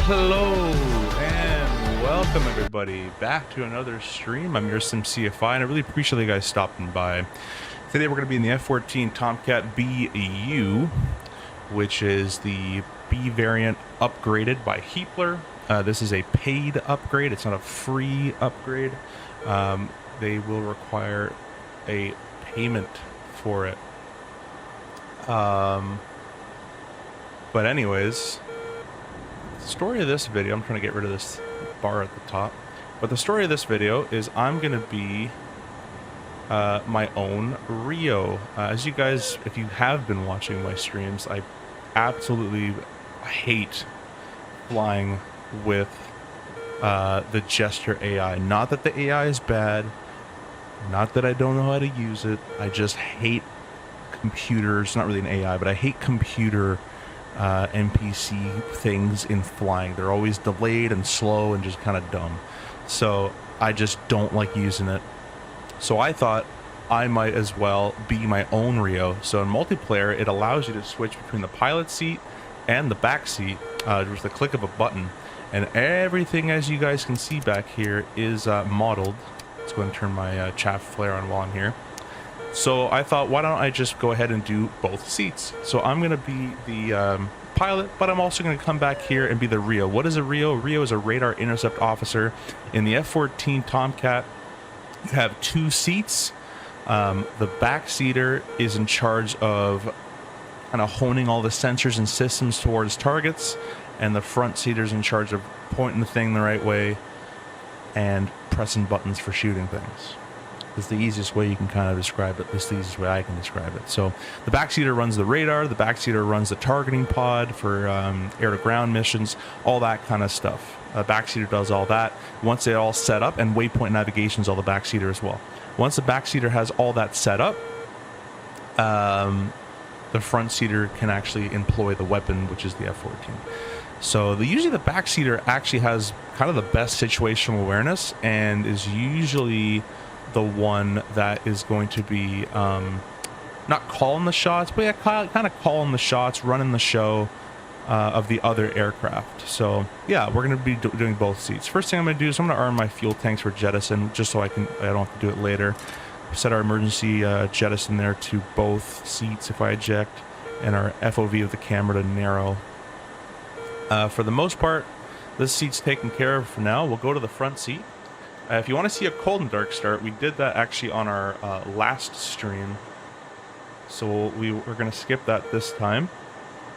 Hello and welcome everybody back to another stream. I'm Yoursimcfi and I really appreciate you guys stopping by. Today we're going to be in the F14 Tomcat BU, which is the B variant upgraded by Heapler. This is a paid upgrade. It's not a free upgrade. They will require a payment for it. But anyways, the story of this video, I'm trying to get rid of this bar at the top, but the story of this video is I'm going to be my own Rio. As you guys, if you have been watching my streams, I absolutely hate flying with the gesture AI. Not that the AI is bad, not that I don't know how to use it, I just hate computers, not really an AI, but I hate computer NPC things in flying. They're always delayed and slow and just kind of dumb. So I just don't like using it. So I thought I might as well be my own Rio. So in multiplayer, it allows you to switch between the pilot seat and the back seat with the click of a button. And everything, as you guys can see back here, is modeled. Let's go and turn my chaff flare on while I'm here. So I thought, why don't I just go ahead and do both seats? So I'm going to be the pilot, but I'm also going to come back here and be the Rio. What is a Rio? Rio is a radar intercept officer. In the F14 Tomcat, you have two seats. The backseater is in charge of kind of honing all the sensors and systems towards targets, and the front seater is in charge of pointing the thing the right way and pressing buttons for shooting things. Is the easiest way you can kind of describe it. This is the easiest way I can describe it. So the backseater runs the radar, the backseater runs the targeting pod for air-to-ground missions, all that kind of stuff. Backseater does all that. Once they're all set up, and waypoint navigation is all the backseater as well. Once the backseater has all that set up, the front seater can actually employ the weapon, which is the F14. So usually the backseater actually has kind of the best situational awareness and is usually the one that is going to be not calling the shots, but yeah, kind of calling the shots, running the show of the other aircraft. So yeah, we're going to be doing both seats. First thing I'm going to do is I'm going to arm my fuel tanks for jettison, just so I don't have to do it later. Set our emergency jettison there to both seats if I eject, and our FOV of the camera to narrow. For the most part, this seat's taken care of for now. We'll go to the front seat. If you want to see a cold and dark start, we did that actually on our last stream. So we're going to skip that this time.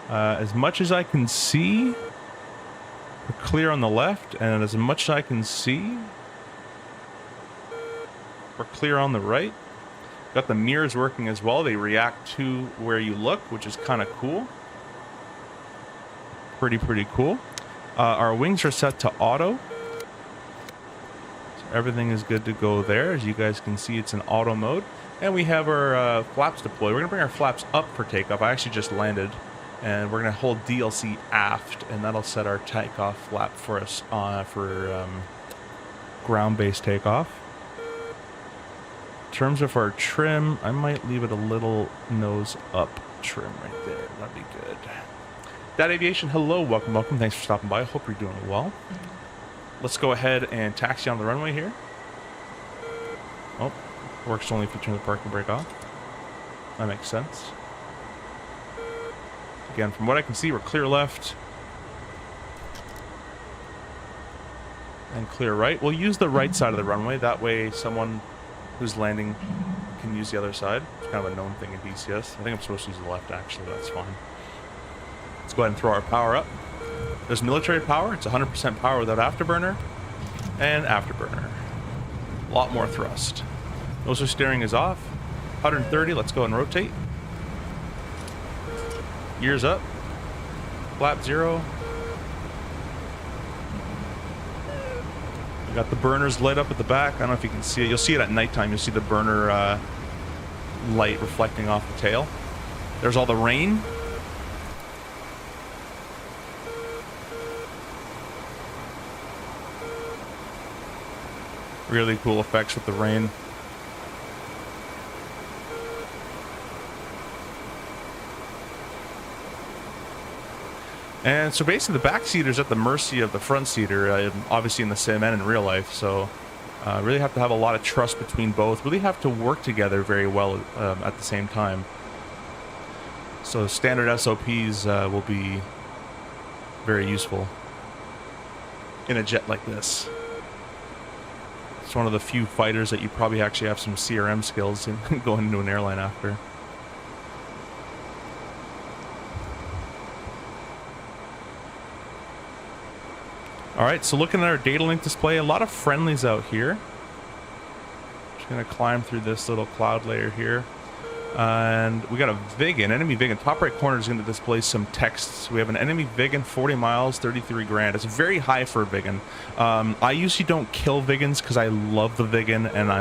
As much as I can see, we're clear on the left, and as much as I can see, we're clear on the right. Got the mirrors working as well. They react to where you look, which is kind of cool. Pretty cool. Our wings are set to auto. Everything is good to go there. As you guys can see, it's in auto mode. And we have our flaps deployed. We're going to bring our flaps up for takeoff. I actually just landed. And we're going to hold DLC aft. And that'll set our takeoff flap for us for ground-based takeoff. In terms of our trim, I might leave it a little nose up trim right there. That'd be good. That Aviation, hello. Welcome. Thanks for stopping by. Hope you're doing well. Let's go ahead and taxi on the runway here. Oh, works only if you turn the parking brake off. That makes sense. Again, from what I can see, we're clear left. And clear right. We'll use the right side of the runway. That way someone who's landing can use the other side. It's kind of a known thing in DCS. I think I'm supposed to use the left, actually. That's fine. Let's go ahead and throw our power up. There's military power. It's 100% power without afterburner. And afterburner. A lot more thrust. Noser steering is off. 130. Let's go and rotate. Gears up. Flap 0. We got the burners lit up at the back. I don't know if you can see it. You'll see it at nighttime. You'll see the burner light reflecting off the tail. There's all the rain. Really cool effects with the rain. And so basically the backseater's at the mercy of the front seater, obviously in the sim and in real life. So really have to have a lot of trust between both. Really have to work together very well at the same time. So standard SOPs will be very useful in a jet like this. It's one of the few fighters that you probably actually have some CRM skills in going into an airline after. Alright, so looking at our data link display, a lot of friendlies out here. Just gonna climb through this little cloud layer here. And we got a Vigan, enemy Vigan. Top right corner is going to display some texts. We have an enemy Vigan, 40 miles, 33 grand. It's very high for a Vigan. I usually don't kill Vigans because I love the Vigan, and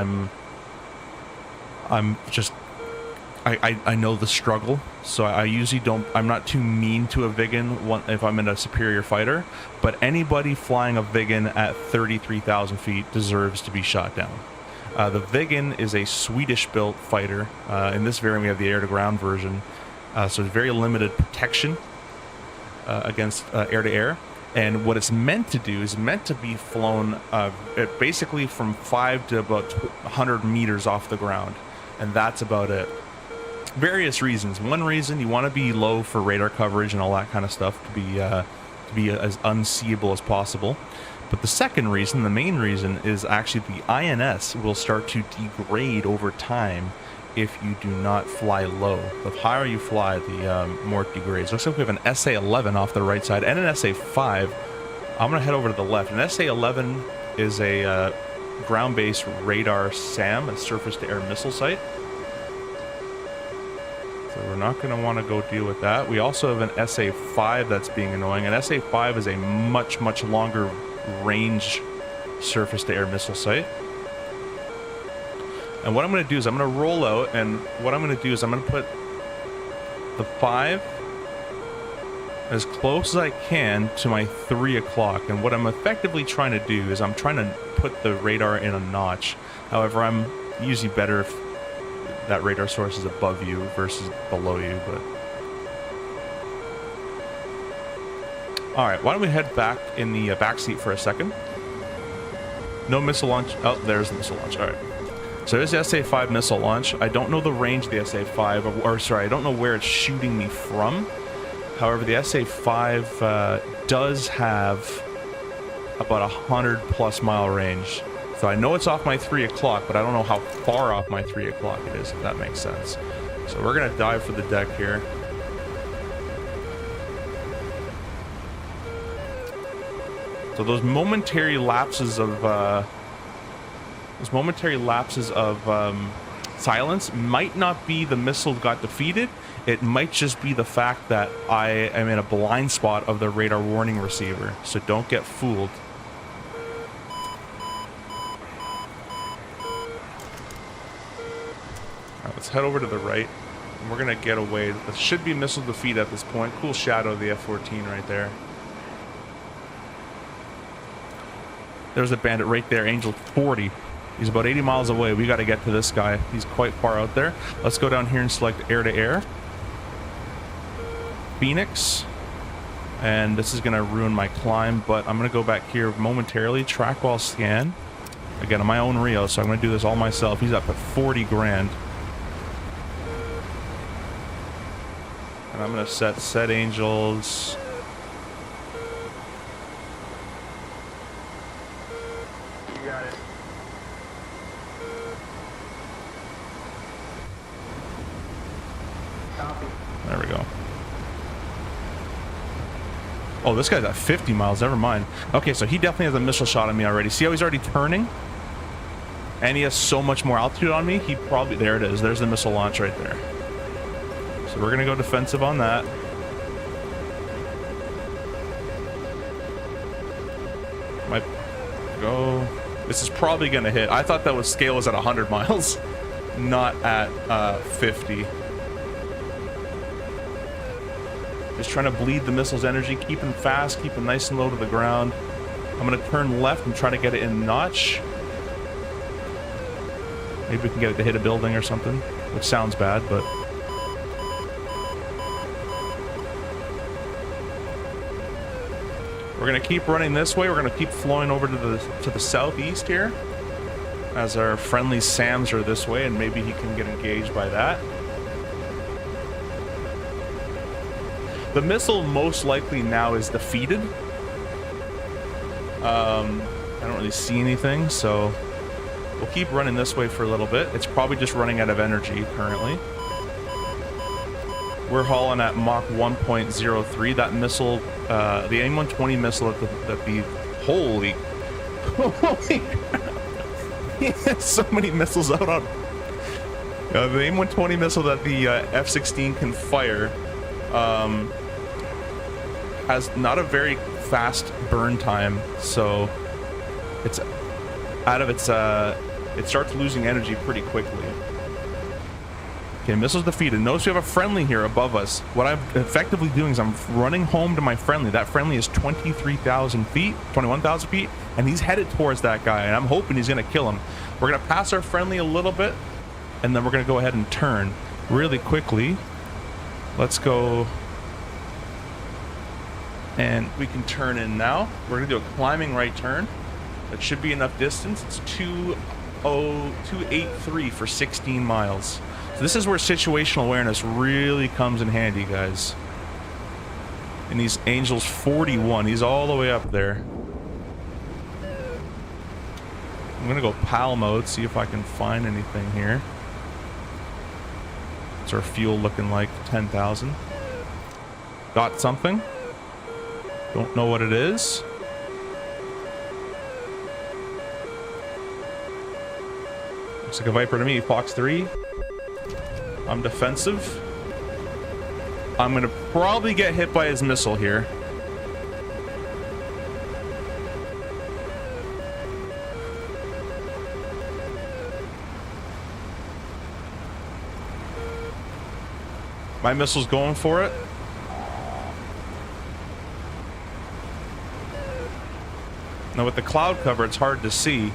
I know the struggle. So I usually don't, I'm not too mean to a Vigan if I'm in a superior fighter. But anybody flying a Vigan at 33,000 feet deserves to be shot down. The Vigan is a Swedish-built fighter. In this variant, we have the air-to-ground version, so it's very limited protection against air-to-air. And what it's meant to do is meant to be flown basically from 5 to about 100 meters off the ground, and that's about it. Various reasons. One reason, you want to be low for radar coverage and all that kind of stuff to be as unseeable as possible. But the second reason, the main reason, is actually the INS will start to degrade over time if you do not fly low. The higher you fly, the more it degrades. Looks like we have an SA-11 off the right side and an SA-5. I'm going to head over to the left. An SA-11 is a ground-based radar SAM, a surface-to-air missile site. So we're not going to want to go deal with that. We also have an SA-5 that's being annoying. An SA-5 is a much, much longer range surface-to-air missile site. And what I'm going to do is I'm going to roll out, and what I'm going to do is I'm going to put the 5 as close as I can to my 3 o'clock. And what I'm effectively trying to do is I'm trying to put the radar in a notch. However, I'm usually better if that radar source is above you versus below you, but all right, why don't we head back in the back seat for a second. No missile launch. Oh, there's the missile launch. All right. So there's the SA-5 missile launch. I don't know the range of the SA-5, or sorry, I don't know where it's shooting me from. However, the SA-5 does have about 100+ mile range. So I know it's off my 3 o'clock, but I don't know how far off my 3 o'clock it is, if that makes sense. So we're going to dive for the deck here. So those momentary lapses of silence might not be the missile got defeated. It might just be the fact that I am in a blind spot of the radar warning receiver. So don't get fooled. All right, let's head over to the right. And we're gonna get away. There should be missile defeat at this point. Cool shadow of the F14 right there. There's a bandit right there, Angel 40. He's about 80 miles away. We got to get to this guy. He's quite far out there. Let's go down here and select air-to-air. Phoenix. And this is going to ruin my climb, but I'm going to go back here momentarily. Track while scan. Again, on my own Rio, so I'm going to do this all myself. He's up at 40 grand. And I'm going to set angels. There we go. Oh, this guy's at 50 miles. Never mind. Okay, so he definitely has a missile shot on me already. See how he's already turning? And he has so much more altitude on me. He probably... There it is. There's the missile launch right there. So we're going to go defensive on that. Might go... This is probably going to hit. I thought that was scale was at 100 miles, not at 50. Just trying to bleed the missile's energy, keep him fast, keep him nice and low to the ground. I'm going to turn left and try to get it in notch. Maybe we can get it to hit a building or something, which sounds bad, but... We're gonna keep running this way. We're gonna keep flowing over to the southeast here, as our friendly SAMs are this way, and maybe he can get engaged by that. The missile most likely now is defeated. I don't really see anything, so we'll keep running this way for a little bit. It's probably just running out of energy currently. We're hauling at Mach 1.03. That missile, the AIM-120 missile that the holy crap. He has so many missiles out on the AIM-120 missile that the F-16 can fire has not a very fast burn time, so it's out of its it starts losing energy pretty quickly. Okay, missiles defeated. Notice we have a friendly here above us. What I'm effectively doing is I'm running home to my friendly. That friendly is 23,000 feet, 21,000 feet, and he's headed towards that guy, and I'm hoping he's going to kill him. We're going to pass our friendly a little bit, and then we're going to go ahead and turn really quickly. Let's go, and we can turn in now. We're going to do a climbing right turn. That should be enough distance. It's 283 for 16 miles. So this is where situational awareness really comes in handy, guys. And he's Angels 41. He's all the way up there. I'm gonna go PAL mode, see if I can find anything here. What's our fuel looking like? 10,000. Got something. Don't know what it is. Looks like a Viper to me. Fox 3. I'm defensive. I'm gonna probably get hit by his missile here. My missile's going for it. Now with the cloud cover, it's hard to see.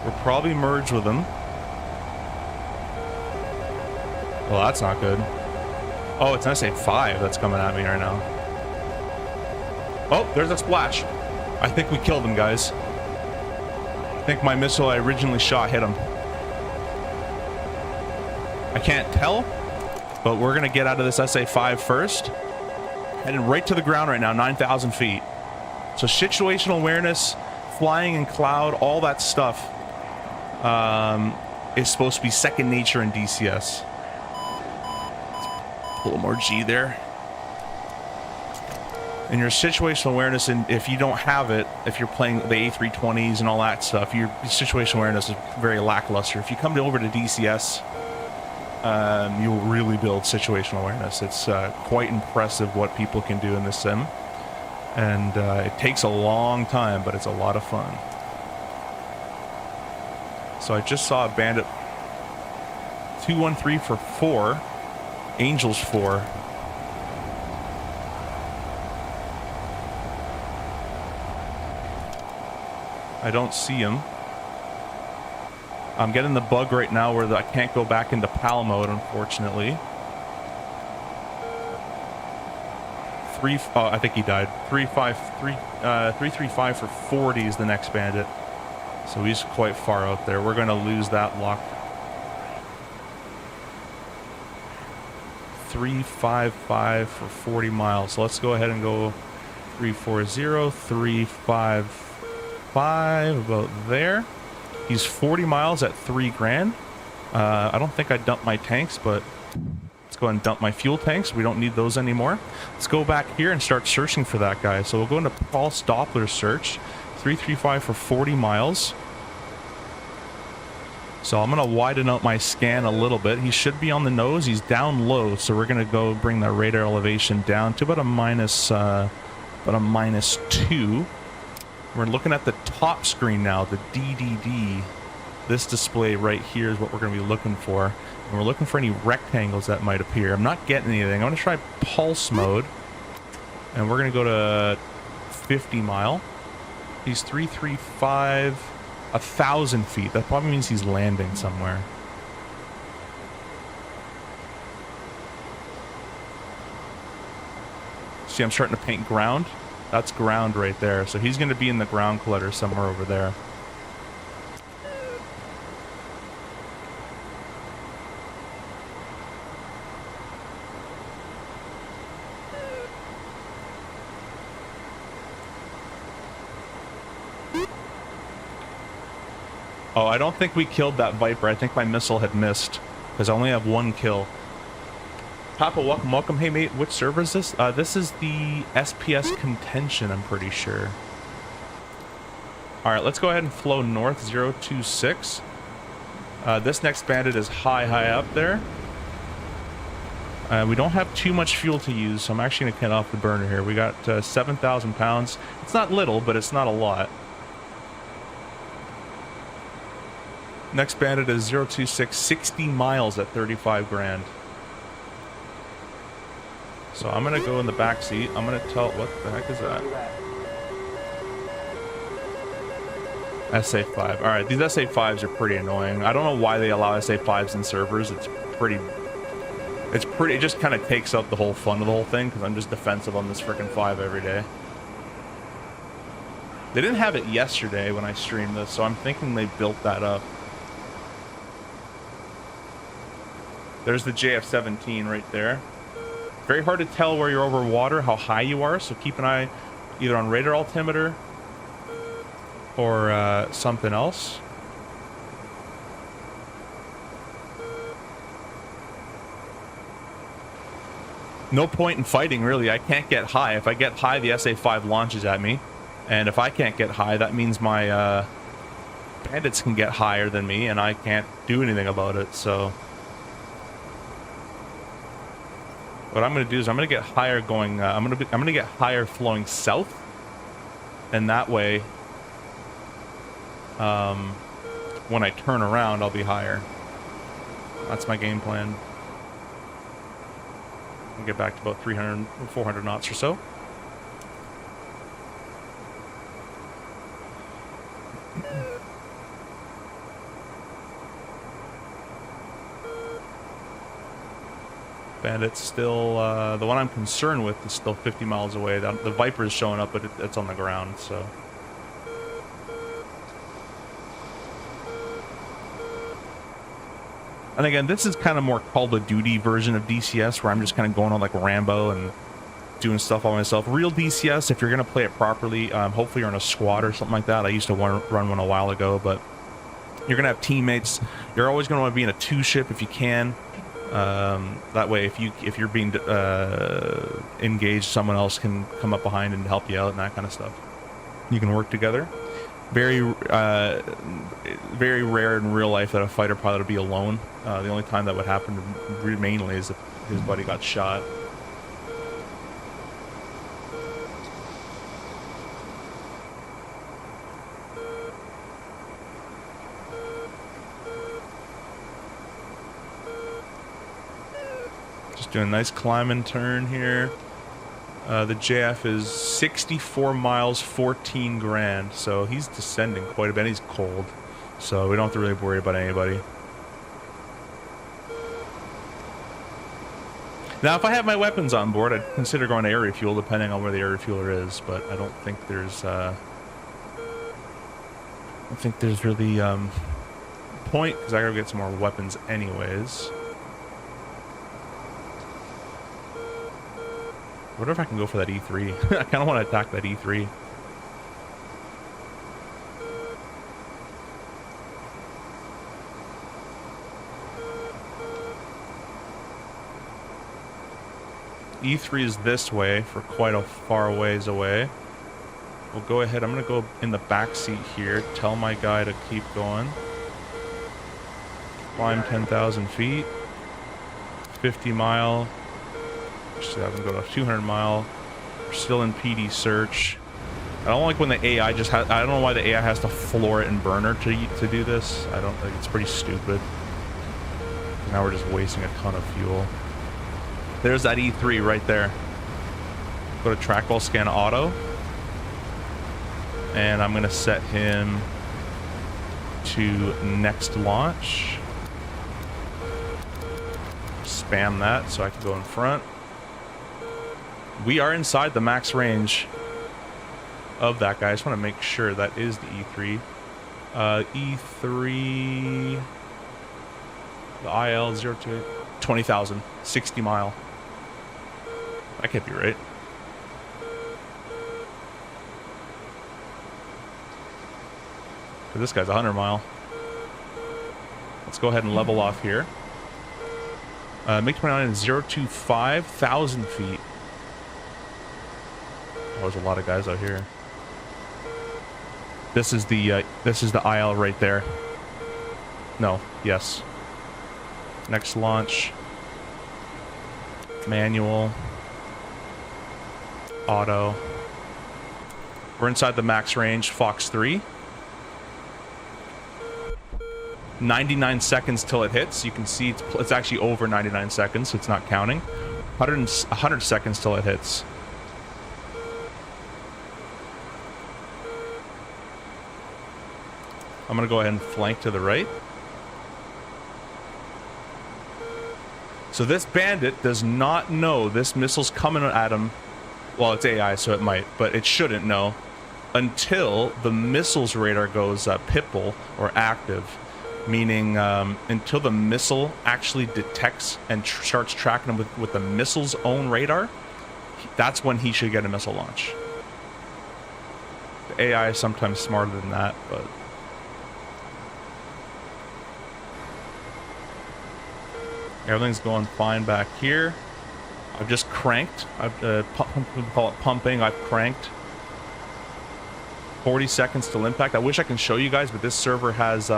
We're probably merged with him. Well, that's not good. Oh, it's an SA-5 that's coming at me right now. Oh, there's a splash. I think we killed him, guys. I think my missile I originally shot hit him. I can't tell, but we're going to get out of this SA-5 first. Heading right to the ground right now, 9,000 feet. So situational awareness, flying in cloud, all that stuff is supposed to be second nature in DCS. A little more G there. And your situational awareness, and if you don't have it, if you're playing the A320s and all that stuff, your situational awareness is very lackluster. If you come over to DCS, you'll really build situational awareness. It's quite impressive what people can do in this sim. And it takes a long time, but it's a lot of fun. So I just saw a bandit 213 for 4. Angels 4. I don't see him. I'm getting the bug right now where I can't go back into PAL mode, unfortunately. Oh, I think he died. 335 for 40 is the next bandit. So he's quite far out there. We're going to lose that lock. 355 for 40 miles. So let's go ahead and go 340, 355, about there. He's 40 miles at 3 grand. I don't think I dumped my tanks, but let's go ahead and dump my fuel tanks. We don't need those anymore. Let's go back here and start searching for that guy. So we'll go into pulse Doppler search. 335 for 40 miles. So I'm going to widen out my scan a little bit. He should be on the nose. He's down low, so we're going to go bring the radar elevation down to about a -2. We're looking at the top screen now, the DDD. This display right here is what we're going to be looking for. And we're looking for any rectangles that might appear. I'm not getting anything. I'm going to try pulse mode. And we're going to go to 50 mile. He's 335, 1,000 feet. That probably means he's landing somewhere. See, I'm starting to paint ground. That's ground right there. So he's going to be in the ground clutter somewhere over there. Oh, I don't think we killed that Viper. I think my missile had missed because I only have one kill. Papa, welcome, welcome. Hey, mate, which server is this? This is the SPS Contention, I'm pretty sure. All right, let's go ahead and flow north 026. This next bandit is high up there. We don't have too much fuel to use, so I'm actually going to cut off the burner here. We got 7,000 pounds. It's not little, but it's not a lot. Next bandit is 026, 60 miles at 35 grand. So I'm going to go in the back seat. I'm going to tell... What the heck is that? SA5. All right, these SA5s are pretty annoying. I don't know why they allow SA5s in servers. It just kind of takes out the whole fun of the whole thing because I'm just defensive on this freaking 5 every day. They didn't have it yesterday when I streamed this, so I'm thinking they built that up. There's the JF-17 right there. Very hard to tell where you're over water, how high you are, so keep an eye either on radar altimeter or something else. No point in fighting, really. I can't get high. If I get high, the SA-5 launches at me. And if I can't get high, that means my bandits can get higher than me, and I can't do anything about it, so... What I'm going to do is I'm going to get higher going. I'm going to get higher flowing south, and that way, when I turn around, I'll be higher. That's my game plan. I'll get back to about 300, 400 knots or so. Bandit's still, the one I'm concerned with is still 50 miles away. The Viper is showing up, but it's on the ground, so. And again, this is kind of more Call of Duty version of DCS, where I'm just kind of going on like Rambo and doing stuff on myself. Real DCS, if you're going to play it properly, hopefully you're in a squad or something like that. I used to run one a while ago, but you're going to have teammates. You're always going to want to be in a 2-ship if you can. That way, if you're being engaged, someone else can come up behind and help you out and that kind of stuff. You can work together. Very rare in real life that a fighter pilot would be alone. The only time that would happen mainly is if his buddy got shot. Doing a nice climb and turn here. The JF is 64 miles, 14 grand. So he's descending quite a bit. He's cold. So we don't have to really worry about anybody. Now, if I have my weapons on board, I'd consider going to air refuel, depending on where the air refueler is. But I don't think there's really point, because I gotta get some more weapons anyways. I wonder if I can go for that E3. I kind of want to attack that E3. E3 is this way for quite a far ways away. We'll go ahead. I'm going to go in the back seat here. Tell my guy to keep going. Climb 10,000 feet. 50 mile. Actually, I'm gonna go to 200 mile. We're still in PD search. I don't like when the AI just has. I don't know why the AI has to floor it in burner to do this. I don't think it's pretty stupid. Now we're just wasting a ton of fuel. There's that E3 right there. Go to trackball scan auto. And I'm going to set him to next launch. Spam that so I can go in front. We are inside the max range of that guy. I just want to make sure that is the E3. E3, the IL 028, 20,000, 60 mile. That can't be right. This guy's 100 mile. Let's go ahead and level off here. Make 29 and 025, 1,000 feet. Oh, there's a lot of guys out here. This is the IL right there. No, yes. Next launch. Manual. Auto. We're inside the max range, Fox 3. 99 seconds till it hits. You can see it's actually over 99 seconds, so it's not counting. 100 seconds till it hits. I'm going to go ahead and flank to the right. So this bandit does not know this missile's coming at him. Well, it's AI, so it might, but it shouldn't know until the missile's radar goes pitbull or active. Meaning until the missile actually detects and starts tracking him with the missile's own radar, that's when he should get a missile launch. The AI is sometimes smarter than that, but... Everything's going fine back here. I've just cranked. We call it pumping. I've cranked. 40 seconds till impact. I wish I can show you guys, but this server has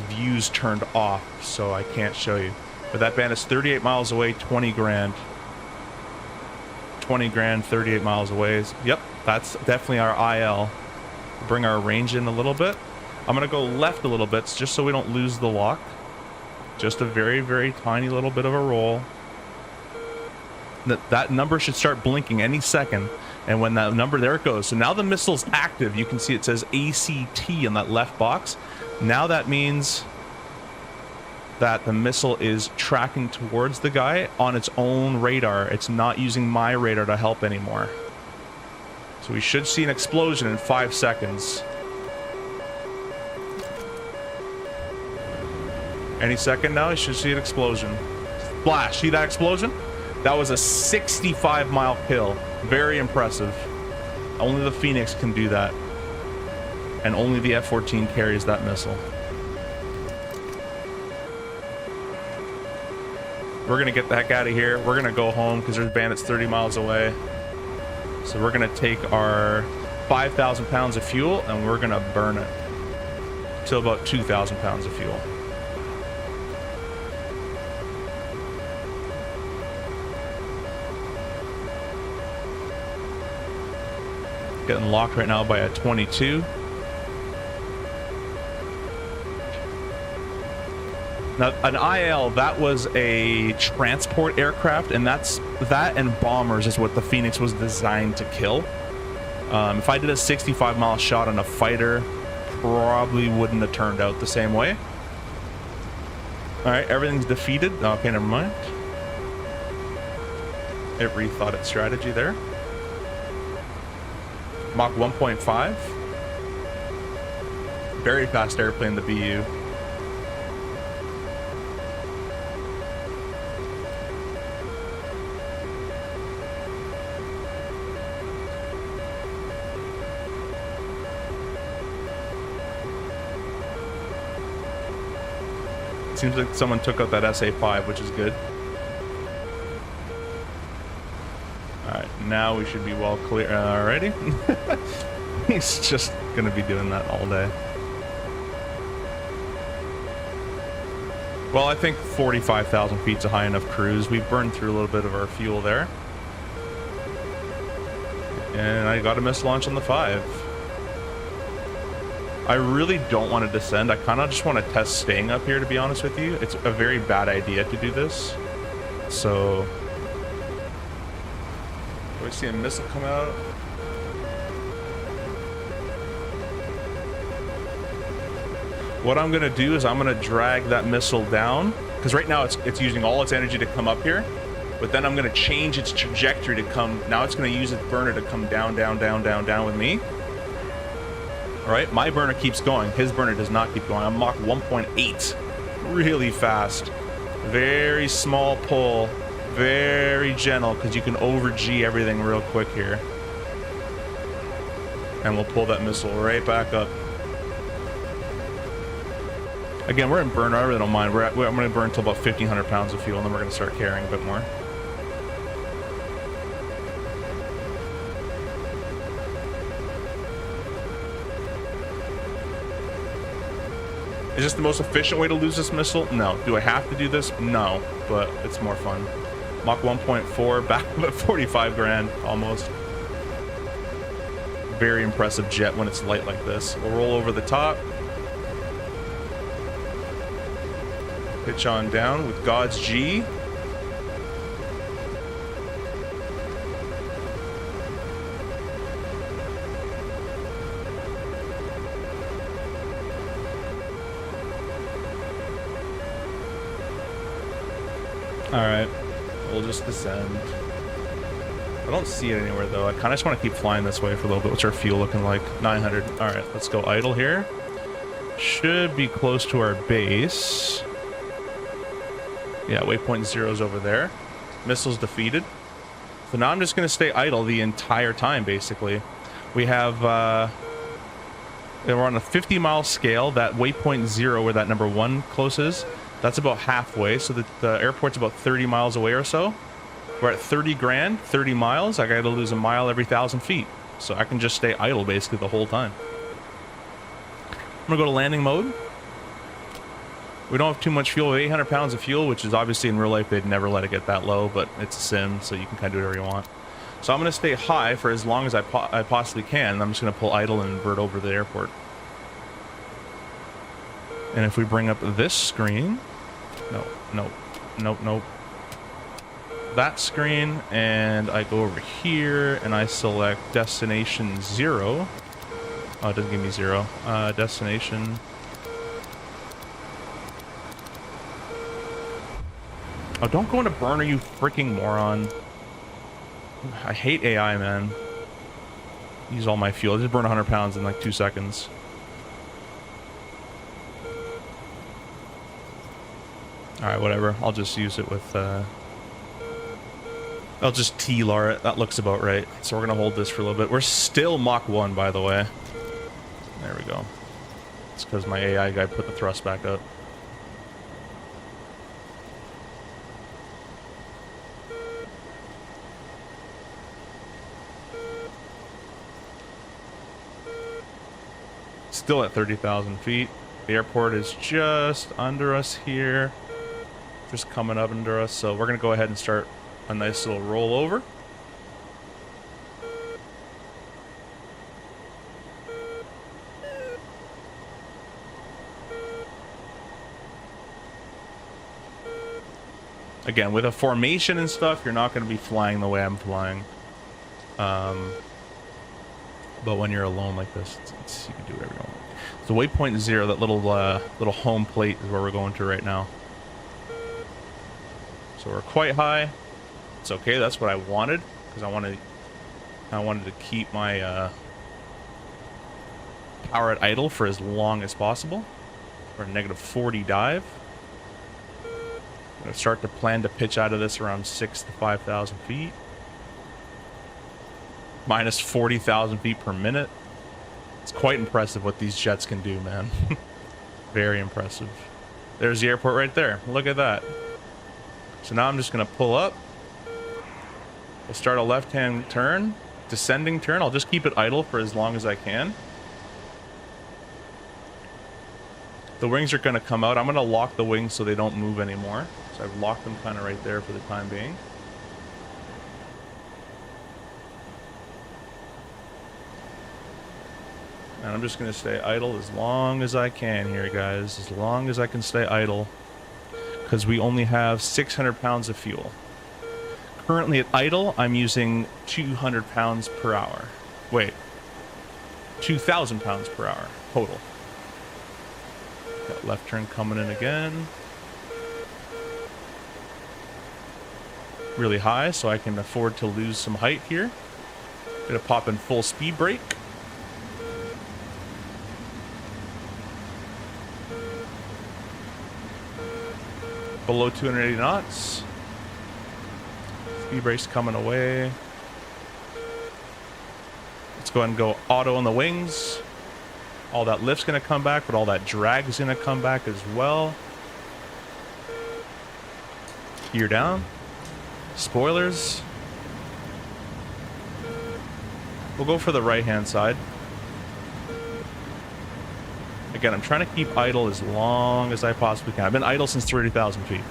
views turned off, so I can't show you. But that band is 38 miles away, 20 grand. 20 grand, 38 miles away. Yep, that's definitely our IL. Bring our range in a little bit. I'm going to go left a little bit just so we don't lose the lock. Just a very, very tiny little bit of a roll. That number should start blinking any second. And when that number, there it goes. So now the missile's active. You can see it says ACT in that left box. Now that means that the missile is tracking towards the guy on its own radar. It's not using my radar to help anymore. So we should see an explosion in 5 seconds. Any second now, you should see an explosion. Splash, see that explosion? That was a 65-mile kill. Very impressive. Only the Phoenix can do that. And only the F14 carries that missile. We're going to get the heck out of here. We're going to go home because there's bandits 30 miles away. So we're going to take our 5,000 pounds of fuel and we're going to burn it to about 2,000 pounds of fuel. Getting locked right now by a 22. Now, an IL, that was a transport aircraft, and that and bombers is what the Phoenix was designed to kill. If I did a 65-mile shot on a fighter, probably wouldn't have turned out the same way. All right, everything's defeated. Okay, never mind. It rethought its strategy there. Mach 1.5. Very fast airplane, the BU. Seems like someone took out that SA-5, which is good. Alright, now we should be well clear. Alrighty. He's just going to be doing that all day. Well, I think 45,000 feet's a high enough cruise. We've burned through a little bit of our fuel there. And I got a missile launch on the 5. I really don't want to descend. I kind of just want to test staying up here, to be honest with you. It's a very bad idea to do this. So Do I see a missile come out? What I'm gonna do is I'm gonna drag that missile down, because right now it's using all its energy to come up here, but then I'm gonna change its trajectory to come. Now it's gonna use its burner to come down, down, down, down, down with me. All right, my burner keeps going. His burner does not keep going. I'm Mach 1.8, really fast. Very small pull, very gentle, because you can over G everything real quick here. And we'll pull that missile right back up. Again, we're in burn. I really don't mind. I'm going to burn until about 1,500 pounds of fuel, and then we're going to start carrying a bit more. Is this the most efficient way to lose this missile? No. Do I have to do this? No, but it's more fun. Mach 1.4, back up at 45 grand, almost. Very impressive jet when it's light like this. We'll roll over the top. Pitch on down with God's G. Alright, we'll just descend. I don't see it anywhere though. I kind of just want to keep flying this way for a little bit. What's our fuel looking like? 900. Alright, let's go idle here. Should be close to our base. Yeah, waypoint 0 is over there. Missiles defeated. So now I'm just going to stay idle the entire time, basically. We have, we're on a 50-mile scale. That waypoint 0, where that number 1 close is, that's about halfway. So the airport's about 30 miles away or so. We're at 30 grand, 30 miles. I got to lose a mile every 1,000 feet. So I can just stay idle, basically, the whole time. I'm going to go to landing mode. We don't have too much fuel. We have 800 pounds of fuel, which is obviously in real life they'd never let it get that low, but it's a sim, so you can kind of do whatever you want. So I'm going to stay high for as long as I possibly can. I'm just going to pull idle and invert over the airport. And if we bring up this screen, nope. That screen, and I go over here and I select destination 0. Oh, it doesn't give me 0. Destination. Oh, don't go into burner, you freaking moron. I hate AI, man. Use all my fuel. I just burn 100 pounds in like 2 seconds. Alright, whatever. I'll just use it with, I'll just T-lar it. That looks about right. So we're going to hold this for a little bit. We're still Mach 1, by the way. There we go. It's because my AI guy put the thrust back up. Still at 30,000 feet. The airport is just under us here. Just coming up under us. So we're going to go ahead and start a nice little rollover. Again, with a formation and stuff, you're not going to be flying the way I'm flying. But when you're alone like this, you can do whatever you want. So waypoint 0, that little home plate is where we're going to right now. So we're quite high. It's okay. That's what I wanted, because I wanted to keep my power at idle for as long as possible. For a negative 40 dive. I'm going to start to plan to pitch out of this around 6,000 to 5,000 feet. Minus 40,000 feet per minute. It's quite impressive what these jets can do, man. Very impressive. There's the airport right there. Look at that. So now I'm just going to pull up. We'll start a left-hand turn. Descending turn. I'll just keep it idle for as long as I can. The wings are going to come out. I'm going to lock the wings so they don't move anymore. So I've locked them kind of right there for the time being. And I'm just going to stay idle as long as I can here, guys. As long as I can stay idle. Because we only have 600 pounds of fuel. currently at idle, I'm using 200 pounds per hour. Wait, 2,000 pounds per hour total. Got left turn coming in again. Really high, so I can afford to lose some height here. Gonna pop in full speed brake. Below 280 knots. Speed brake's coming away. Let's go ahead and go auto on the wings. All that lift's gonna come back, but all that drag is gonna come back as well. Gear down. Spoilers. We'll go for the right-hand side. Again, I'm trying to keep idle as long as I possibly can. I've been idle since 30,000 feet.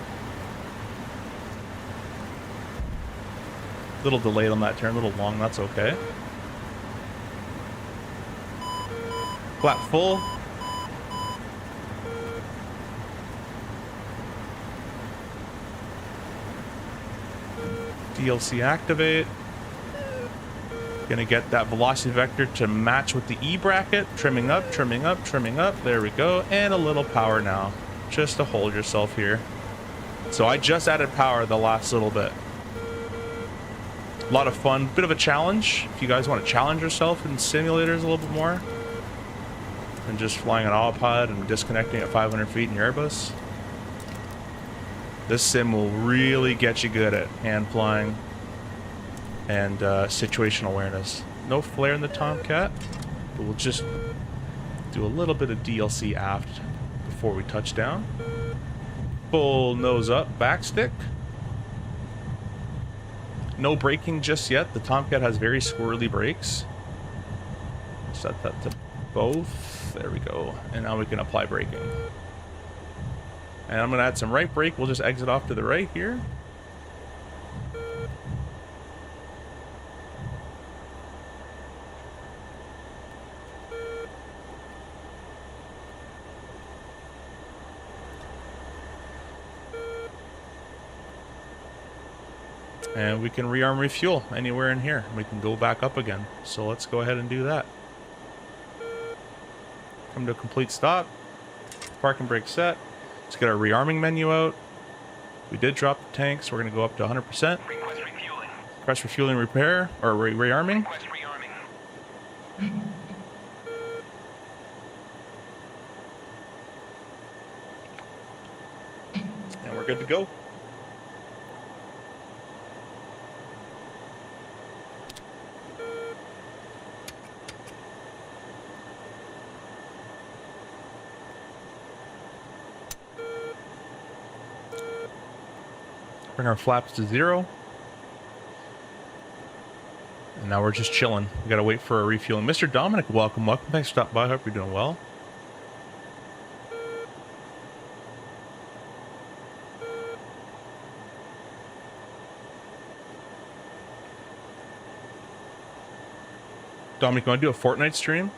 Little delayed on that turn, a little long, that's okay. Flat full. DLC activate. Gonna get that velocity vector to match with the E bracket. Trimming up, trimming up, trimming up. There we go. And a little power now, just to hold yourself here. So I just added power the last little bit. A lot of fun, bit of a challenge. If you guys want to challenge yourself in simulators a little bit more than just flying an autopilot and disconnecting at 500 feet in your Airbus. This sim will really get you good at hand flying and situational awareness. No flare in the Tomcat, but we'll just do a little bit of DLC aft before we touch down. Full nose up, back stick. No braking just yet. The Tomcat has very squirrely brakes. Set that to both. There we go. And now we can apply braking. And I'm going to add some right brake. We'll just exit off to the right here. And we can rearm refuel anywhere in here. We can go back up again. So let's go ahead and do that. Come to a complete stop. Parking brake set. Let's get our rearming menu out. We did drop the tank, so we're going to go up to 100%. Request refueling. Request refueling repair, or rearming. Request rearming. And we're good to go. Bring our flaps to 0. And now we're just chilling. We gotta wait for a refueling. Mr. Dominic, welcome. Thanks for stopping by. Hope you're doing well. Dominic, you wanna do a Fortnite stream?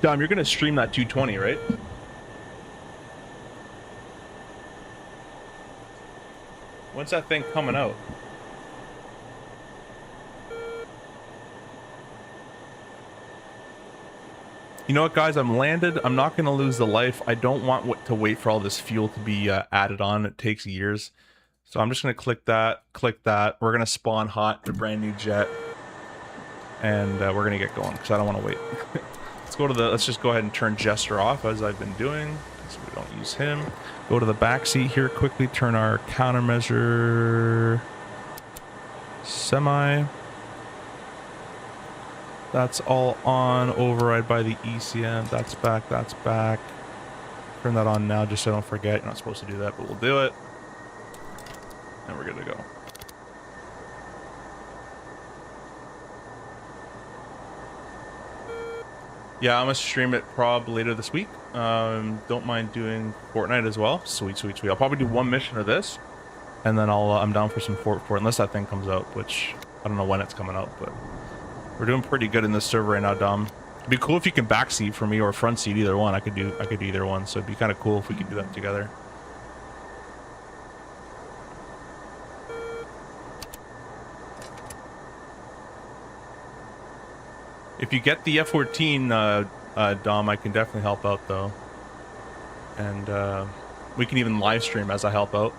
Dom, you're going to stream that 220, right? When's that thing coming out? You know what, guys? I'm landed. I'm not going to lose the life. I don't want to wait for all this fuel to be added on. It takes years. So I'm just going to click that, We're going to spawn hot the brand new jet. And we're going to get going because I don't want to wait. Let's just go ahead and turn Jester off as I've been doing, so we don't use him. Go to the back seat here quickly, turn our countermeasure semi. That's all on, override by the ECM. That's back, that's back. Turn that on now just so I don't forget. You're not supposed to do that, but we'll do it. And we're good to go. Yeah, I'm gonna stream it probably later this week. Don't mind doing Fortnite as well. Sweet, sweet, sweet. I'll probably do one mission of this, and then I'm down for some Fort unless that thing comes out, which I don't know when it's coming out, but we're doing pretty good in this server right now, Dom. It'd be cool if you can backseat for me or front seat, either one. I could do either one, so it'd be kind of cool if we could do that together. If you get the F14 Dom, I can definitely help out though, and we can even live stream as I help out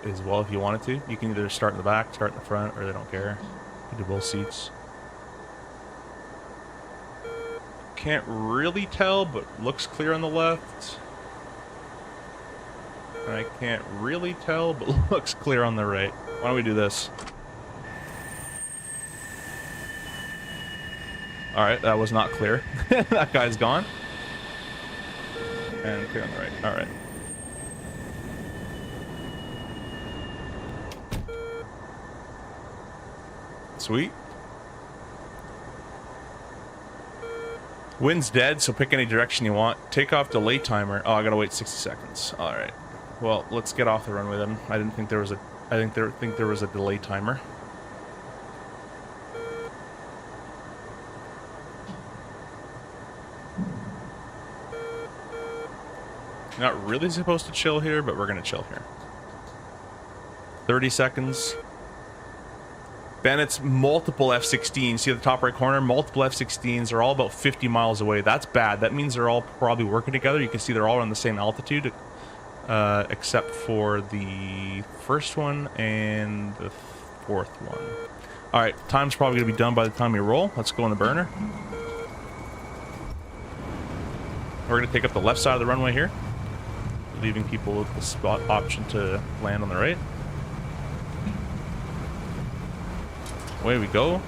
as well if you wanted to. You can either start in the back, start in the front, or they don't care. You can do both seats. Can't really tell, but looks clear on the left. And I can't really tell, but looks clear on the right. Why don't we do this? Alright, that was not clear. That guy's gone. And clear on the right. Alright. Sweet. Wind's dead, so pick any direction you want. Takeoff delay timer. Oh, I gotta wait 60 seconds. All right. Well, let's get off the runway then. I didn't think there was a. I think there was a delay timer. Not really supposed to chill here, but we're gonna chill here. 30 seconds. Ben, it's multiple F-16s. See at the top right corner? Multiple F-16s are all about 50 miles away. That's bad. That means they're all probably working together. You can see they're all on the same altitude, except for the first one and the fourth one. All right, time's probably going to be done by the time we roll. Let's go on the burner. We're going to take up the left side of the runway here, leaving people with the spot option to land on the right. Away we go.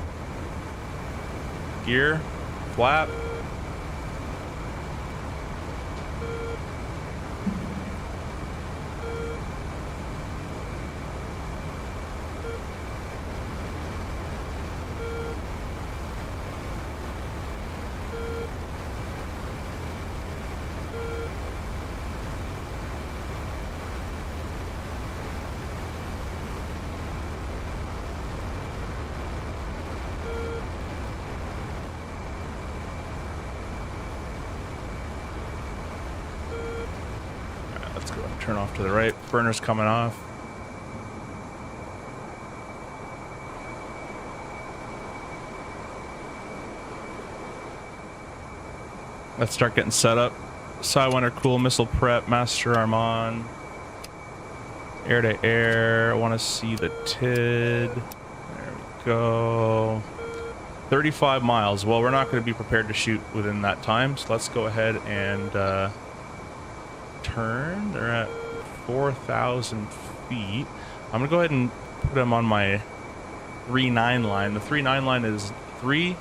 Gear, flap. Turn off to the right. Burner's coming off. Let's start getting set up. Sidewinder cool, missile prep, master arm on. Air to air. I want to see the TID. There we go. 35 miles. Well, we're not going to be prepared to shoot within that time, so let's go ahead and turn. They're at 4,000 feet. I'm gonna go ahead and put them on my 3-9 line. The 3-9 line is 3-9,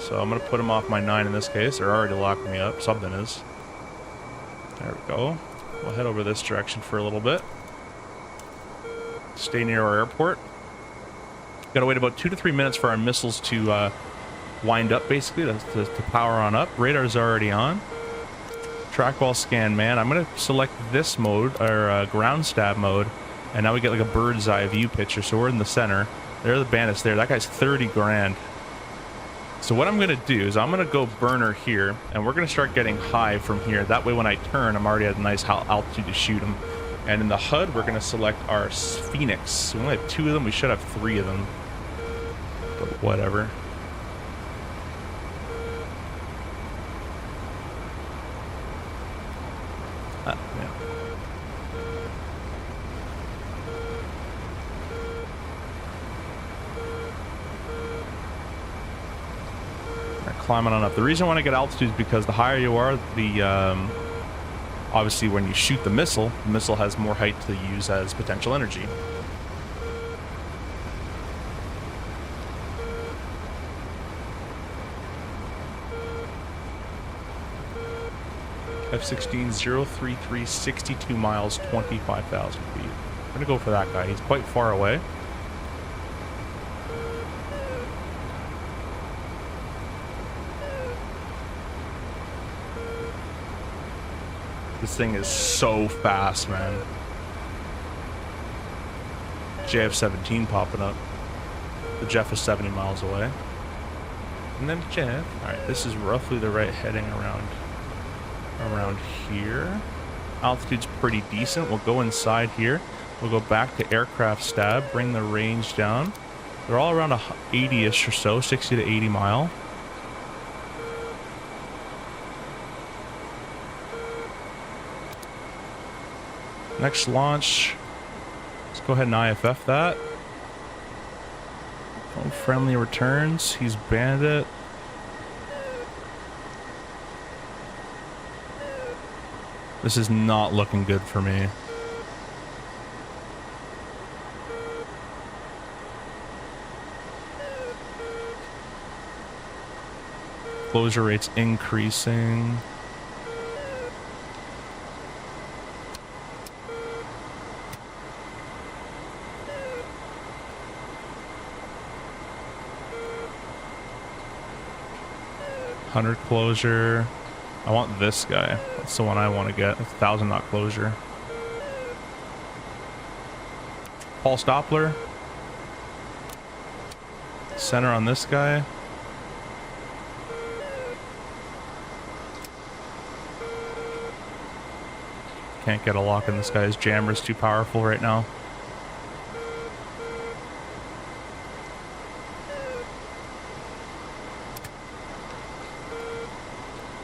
so I'm gonna put them off my 9 in this case. They're already locking me up. Something is. There we go. We'll head over this direction for a little bit. Stay near our airport. Gotta wait about 2 to 3 minutes for our missiles to wind up, basically, to power on up. Radar's already on. Track wall scan, man. I'm gonna select this mode, or ground stab mode, and now we get like a bird's eye view picture. So we're in the center. There are the bandits there. That guy's 30 grand. So what I'm gonna do is I'm gonna go burner here, and we're gonna start getting high from here. That way when I turn, I'm already at a nice altitude to shoot him. And in the HUD, we're gonna select our Phoenix. We only have 2 of them. We should have 3 of them, but whatever. Yeah. We're climbing on up. The reason I want to get altitude is because the higher you are, the obviously when you shoot the missile has more height to use as potential energy. F-16 033, 62 miles, 25,000 feet. I'm gonna go for that guy. He's quite far away. This thing is so fast, man. JF-17 popping up. The Jeff is 70 miles away. And then Jeff. Alright, this is roughly the right heading around here. Altitude's pretty decent. We'll go inside here. We'll go back to aircraft stab, bring the range down. They're all around 80-ish or so, 60 to 80 mile. Next launch, let's go ahead and IFF that. Oh, friendly returns. He's Bandit. This is not looking good for me. Closure rate's increasing. Hundred closure. I want this guy. That's the one I want to get. 1,000 knot closure. Pulse Doppler. Center on this guy. Can't get a lock in this guy. His jammer's too powerful right now.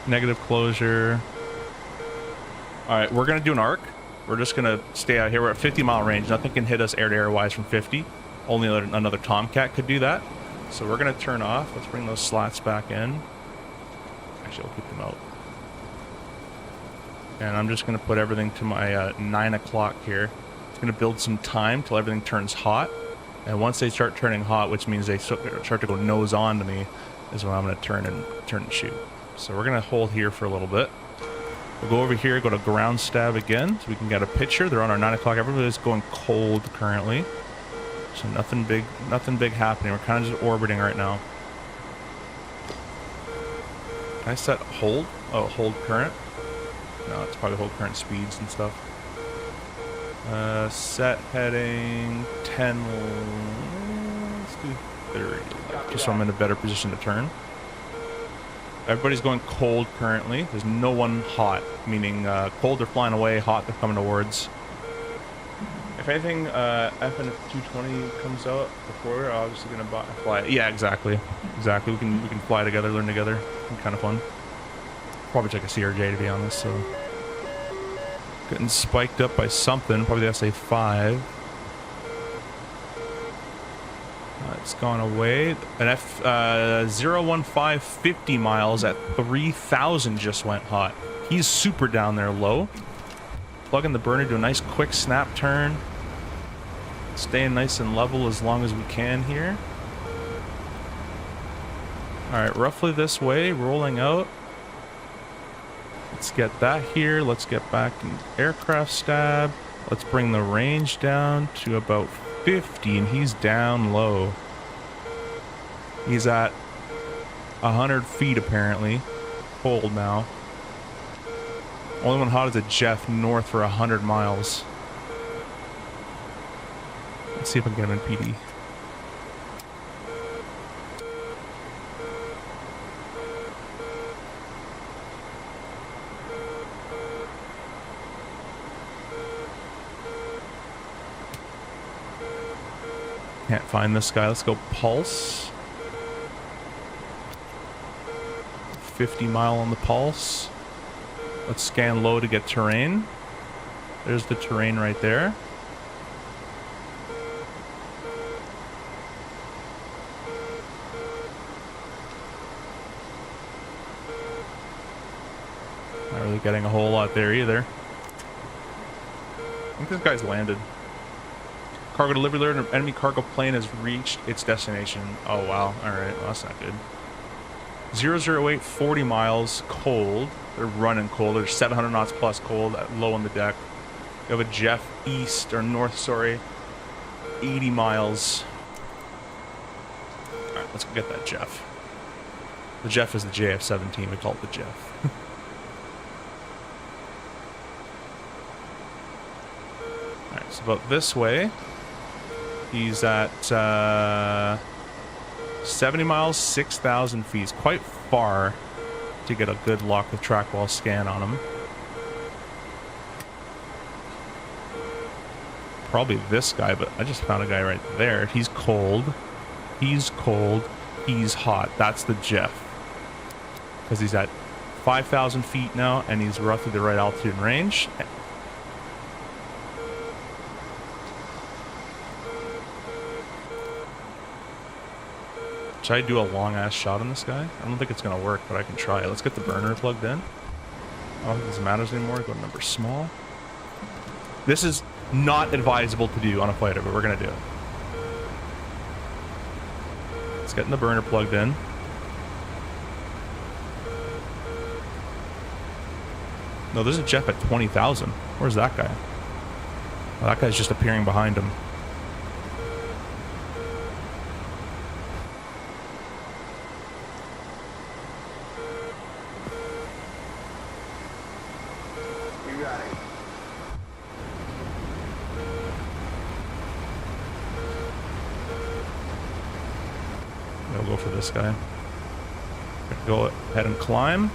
Negative closure. Alright, we're going to do an arc. We're just going to stay out here. We're at 50 mile range. Nothing can hit us air-to-air wise from 50. Only another Tomcat could do that. So we're going to turn off. Let's bring those slats back in. Actually, I'll keep them out. And I'm just going to put everything to my 9 o'clock here. It's going to build some time till everything turns hot. And once they start turning hot, which means they start to go nose on to me, is when I'm going to turn and shoot. So we're going to hold here for a little bit. We'll go over here, go to ground stab again, so we can get a picture. They're on our 9 o'clock. Everybody's going cold currently. So nothing big happening. We're kind of just orbiting right now. Can I set hold? Oh, hold current. No, it's probably hold current speeds and stuff. Set heading 10. Let's do 30. Just so I'm in a better position to turn. Everybody's going cold currently. There's no one hot, meaning cold they're flying away, hot they're coming towards. If anything, FN220 comes out before, we're obviously gonna fly. Yeah, exactly. We can fly together, learn together. Kind of fun. Probably take a CRJ to be honest. So getting spiked up by something, probably the SA5. It's gone away. An F015 50 miles at 3,000 just went hot. He's super down there low. Plug in the burner, do a nice quick snap turn. Staying nice and level as long as we can here. Alright, roughly this way, rolling out. Let's get that here. Let's get back in aircraft stab. Let's bring the range down to about 50, and he's down low. He's at 100 feet apparently. Cold now. Only one hot is a Jeff north for 100 miles. Let's see if I can get him in PD. Can't find this guy. Let's go pulse. 50 mile on the pulse. Let's scan low to get terrain. There's the terrain right there. Not really getting a whole lot there either. I think this guy's landed. Cargo delivery alert, an enemy cargo plane has reached its destination. Oh wow, alright, well, that's not good. 008, 40 miles, cold. They're running cold. They're 700 knots plus cold, low on the deck. We have a Jeff east, or north, sorry. 80 miles. Alright, let's go get that Jeff. The Jeff is the JF-17, we call it the Jeff. Alright, so about this way. He's at 70 miles, 6,000 feet. It's quite far to get a good lock with track wall scan on him. Probably this guy, but I just found a guy right there. He's cold. He's cold. He's hot. That's the Jeff. Because he's at 5,000 feet now, and he's roughly the right altitude and range. Should I do a long-ass shot on this guy? I don't think it's going to work, but I can try it. Let's get the burner plugged in. I don't think this matters anymore. Go to number small. This is not advisable to do on a fighter, but we're going to do it. Let's get the burner plugged in. No, there's a Jeff at 20,000. Where's that guy? Oh, that guy's just appearing behind him. You got it. We'll go for this guy. Go ahead and climb.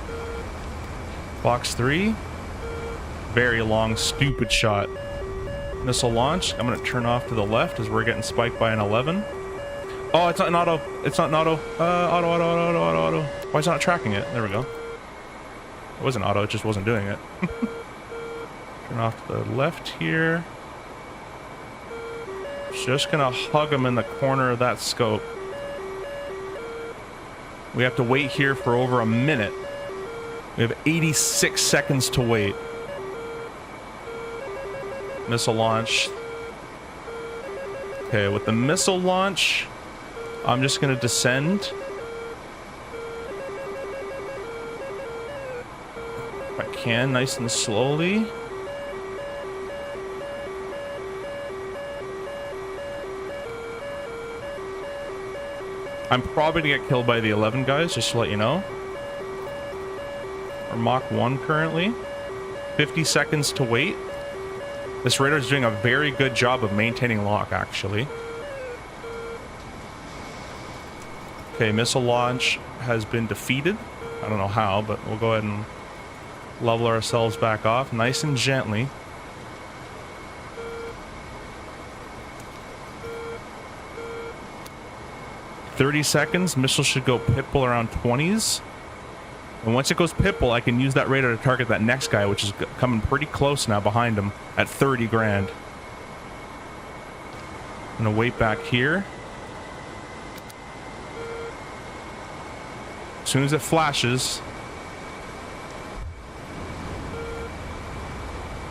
Box 3. Very long, stupid shot. Missile launch. I'm going to turn off to the left as we're getting spiked by an 11. Oh, it's not an auto. It's not an auto. Auto. Why is it not tracking it? There we go. It wasn't auto. It just wasn't doing it. Turn off to the left here. Just going to hug him in the corner of that scope. We have to wait here for over a minute. We have 86 seconds to wait. Missile launch. Okay, with the missile launch, I'm just going to descend. If I can, nice and slowly. I'm probably going to get killed by the 11 guys, just to let you know. We're Mach 1 currently. 50 seconds to wait. This radar is doing a very good job of maintaining lock, actually. Okay, missile launch has been defeated. I don't know how, but we'll go ahead and level ourselves back off nice and gently. "30 seconds. Missile should go pitbull around 20s. And once it goes pitbull, I can use that radar to target that next guy, which is coming pretty close now behind him at 30 grand. I'm gonna wait back here. As soon as it flashes.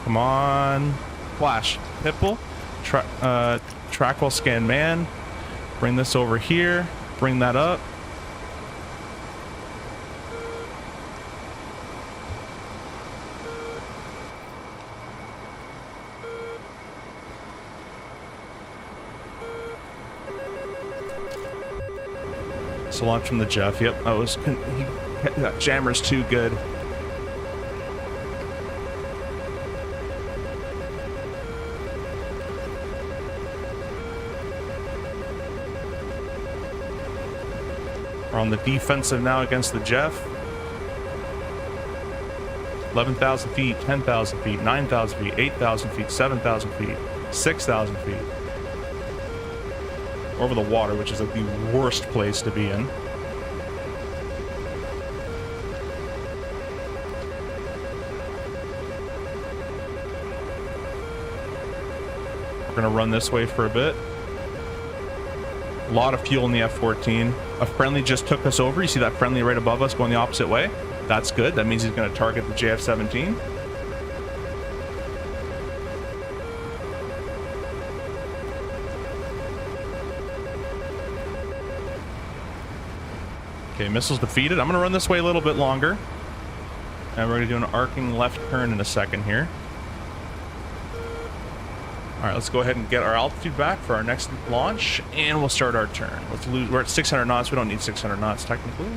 Come on. Flash. Pitbull. Track while scan man. Bring this over here. Bring that up. So launch from the Jeff. Yep, that jammer's too good. We're on the defensive now against the Jeff. 11,000 feet, 10,000 feet, 9,000 feet, 8,000 feet, 7,000 feet, 6,000 feet. Over the water, which is like the worst place to be in. We're gonna run this way for a bit. A lot of fuel in the F14. A friendly just took us over. You see that friendly right above us going the opposite way? That's good. That means he's gonna target the JF-17. Okay, missiles defeated. I'm going to run this way a little bit longer. And we're going to do an arcing left turn in a second here. All right, let's go ahead and get our altitude back for our next launch, and we'll start our turn. We're at 600 knots. We don't need 600 knots technically.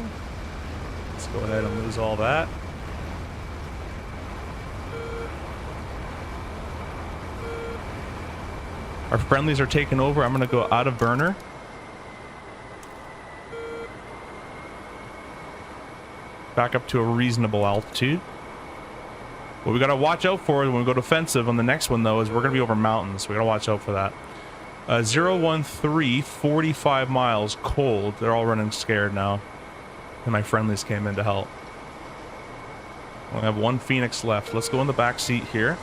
Let's go ahead and lose all that. Our friendlies are taking over. I'm going to go out of burner. back up to a reasonable altitude. What we got to watch out for when we go defensive on the next one, though, is we're going to be over mountains. We got to watch out for that. 013, 45 miles, cold. They're all running scared now. And my friendlies came in to help. We have one Phoenix left. Let's go in the back seat here.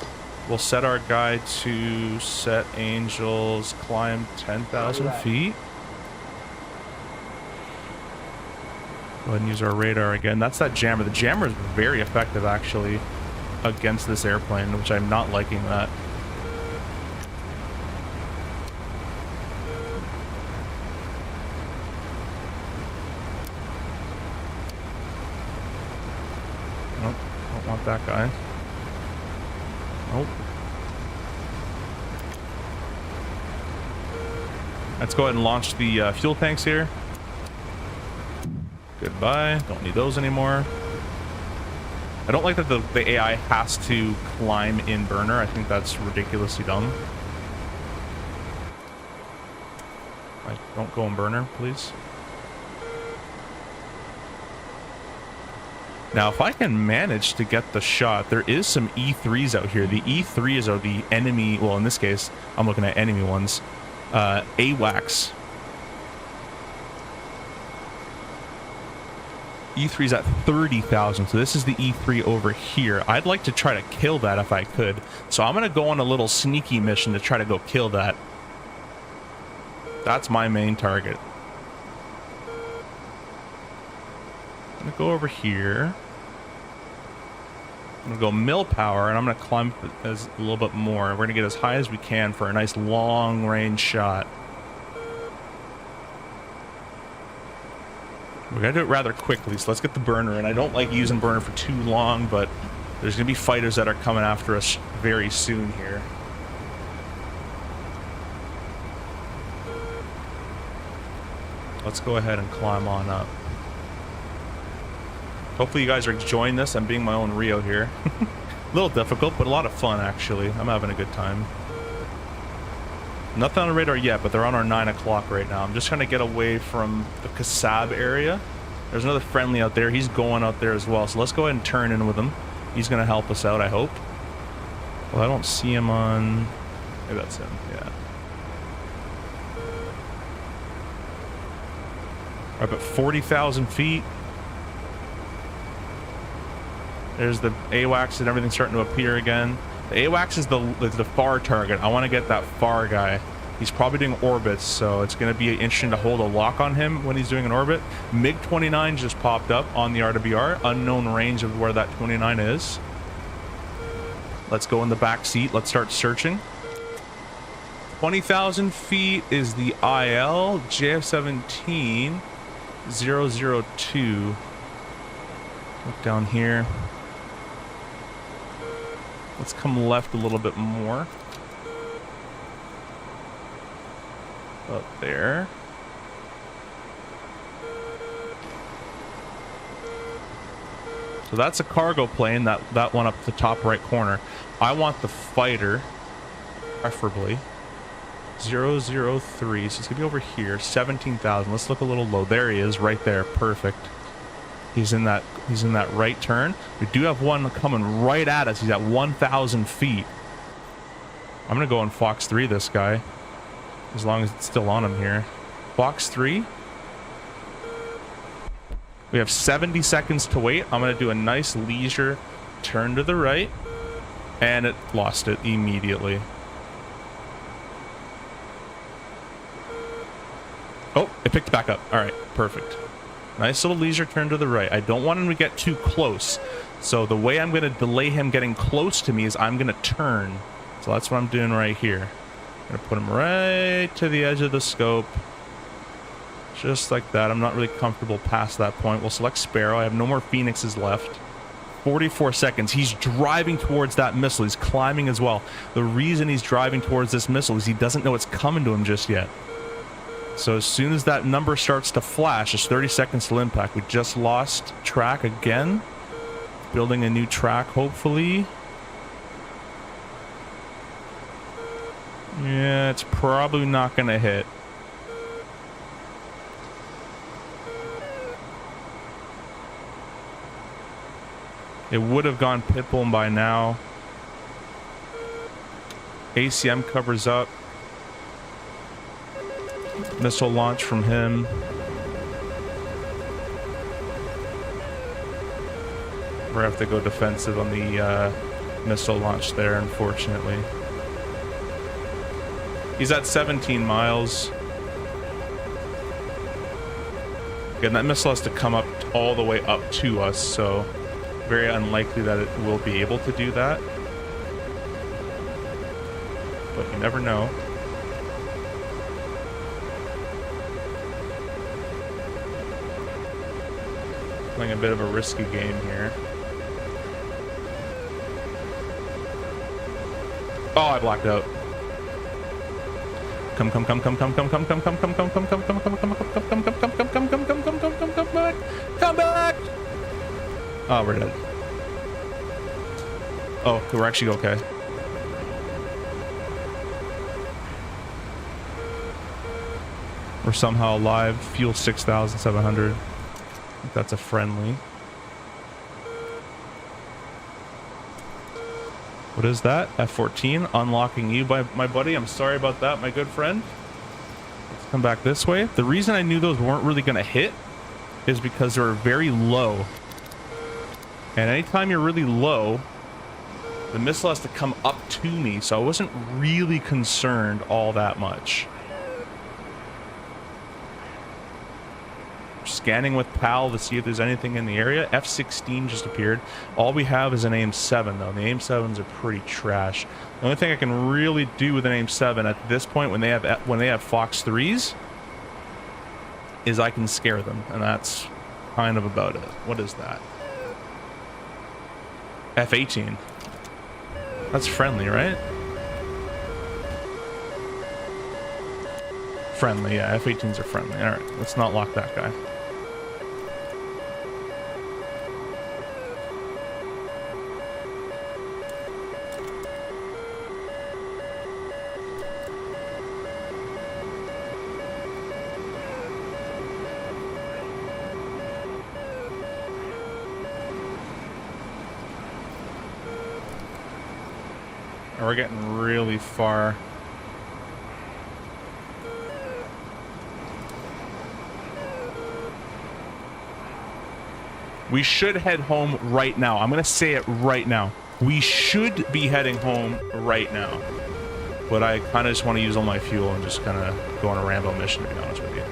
We'll set our guy to set angels, climb 10,000 feet. Go ahead and use our radar again. That's that jammer. The jammer is very effective, actually, against this airplane, which I'm not liking that. Nope, don't want that guy. Nope. Let's go ahead and launch the fuel tanks here. Goodbye. Don't need those anymore. I don't like that the AI has to climb in burner. I think that's ridiculously dumb. Like, don't go in burner, please. Now, if I can manage to get the shot, there is some E3s out here. The E3s are the enemy, well, in this case, I'm looking at enemy ones. AWACS. E3's at 30,000, so this is the E3 over here. I'd like to try to kill that if I could. So I'm going to go on a little sneaky mission to try to go kill that. That's my main target. I'm going to go over here. I'm going to go mill power, and I'm going to climb as a little bit more. We're going to get as high as we can for a nice long-range shot. We gotta do it rather quickly, so let's get the burner in. I don't like using burner for too long, but there's gonna be fighters that are coming after us very soon here. Let's go ahead and climb on up. Hopefully you guys are enjoying this. I'm being my own Rio here. A little difficult, but a lot of fun, actually. I'm having a good time. Nothing on the radar yet, but they're on our 9 o'clock right now. I'm just trying to get away from the Kasab area. There's another friendly out there. He's going out there as well. So let's go ahead and turn in with him. He's going to help us out, I hope. Well, I don't see him on... Maybe that's him, yeah. We're up at 40,000 feet. There's the AWACS and everything starting to appear again. The AWACS is the far target. I want to get that far guy. He's probably doing orbits, so it's going to be interesting to hold a lock on him when he's doing an orbit. MiG-29 just popped up on the RWR. Unknown range of where that 29 is. Let's go in the back seat. Let's start searching. 20,000 feet is the IL JF17 002. Look down here. Let's come left a little bit more. Up there. So that's a cargo plane, that one up the top right corner. I want the fighter, preferably. 003, so it's gonna be over here. 17,000. Let's look a little low. There he is, right there. Perfect. He's in that right turn. We do have one coming right at us. He's at 1,000 feet. I'm gonna go on Fox 3 this guy, as long as it's still on him here. Fox 3. We have 70 seconds to wait. I'm gonna do a nice leisure turn to the right, and it lost it immediately. Oh, it picked back up. All right, perfect. Nice little leisure turn to the right. I don't want him to get too close. So the way I'm going to delay him getting close to me is I'm going to turn. So that's what I'm doing right here. I'm going to put him right to the edge of the scope. Just like that. I'm not really comfortable past that point. We'll select Sparrow. I have no more Phoenixes left. 44 seconds. He's driving towards that missile. He's climbing as well. The reason he's driving towards this missile is he doesn't know it's coming to him just yet. So as soon as that number starts to flash, it's 30 seconds till impact. We just lost track again. Building a new track, hopefully. Yeah, it's probably not going to hit. It would have gone pitbull by now. ACM covers up. Missile launch from him. We're gonna have to go defensive on the missile launch there, unfortunately. He's at 17 miles. Again, that missile has to come up all the way up to us, so very unlikely that it will be able to do that. But you never know. Playing a bit of a risky game here. Oh, I blacked out. Come back. Come back. Oh, we're dead. Oh, we're actually okay. We're somehow alive. Fuel 6,700. I think that's a friendly. What is that? F14 unlocking you by my buddy. I'm sorry about that, my good friend. Let's come back this way. The reason I knew those weren't really going to hit is because they were very low. And anytime you're really low, the missile has to come up to me. So I wasn't really concerned all that much. Scanning with PAL to see if there's anything in the area. F16 just appeared. All we have is an AIM-7 though. The AIM-7s are pretty trash. The only thing I can really do with an AIM-7 at this point when they have Fox 3s is I can scare them, and that's kind of about it. What is that? F18. That's friendly, right? Friendly, yeah. F18s are friendly. All right, let's not lock that guy. We're getting really far. We should head home right now. I'm going to say it right now. We should be heading home right now. But I kind of just want to use all my fuel and just kind of go on a Rambo mission, to be honest with you.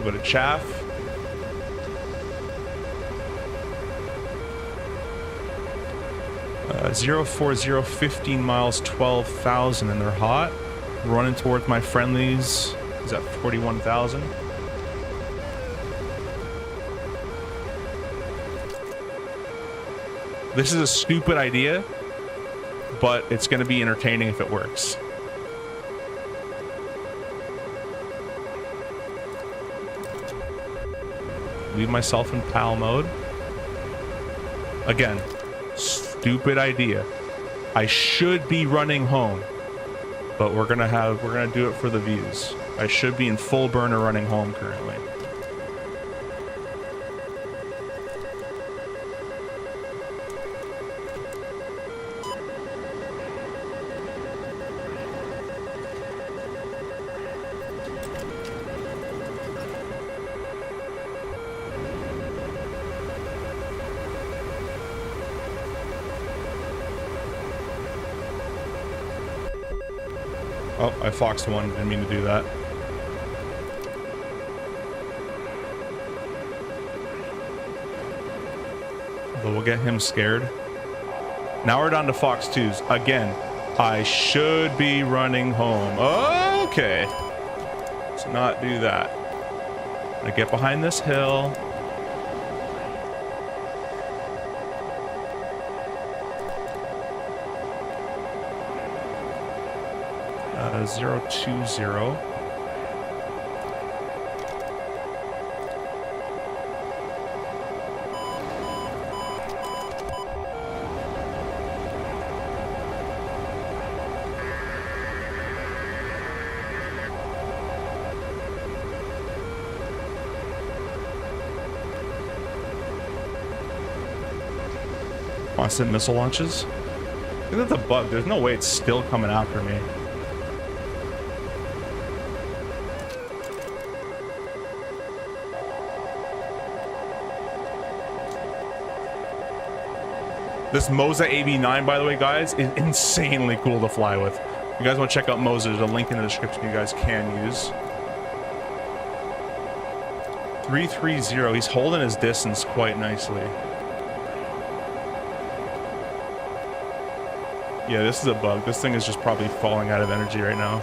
Bit of chaff. Uh, 040, 15 miles, 12,000, and they're hot. Running towards my friendlies. Is that 41,000? This is a stupid idea, but it's going to be entertaining if it works. Leave myself in PAL mode. Again, stupid idea. I should be running home, but we're gonna do it for the views. I should be in full burner running home currently. Oh, I foxed one. Didn't mean to do that. But we'll get him scared. Now we're down to Fox 2s. Again, I should be running home. Okay. Let's not do that. I get behind this hill. 020. Constant missile launches. I think that's a bug. There's no way it's still coming after me. This Moza AB9, by the way, guys, is insanely cool to fly with. If you guys want to check out Moza, there's a link in the description you guys can use. 330. He's holding his distance quite nicely. Yeah, this is a bug. This thing is just probably falling out of energy right now.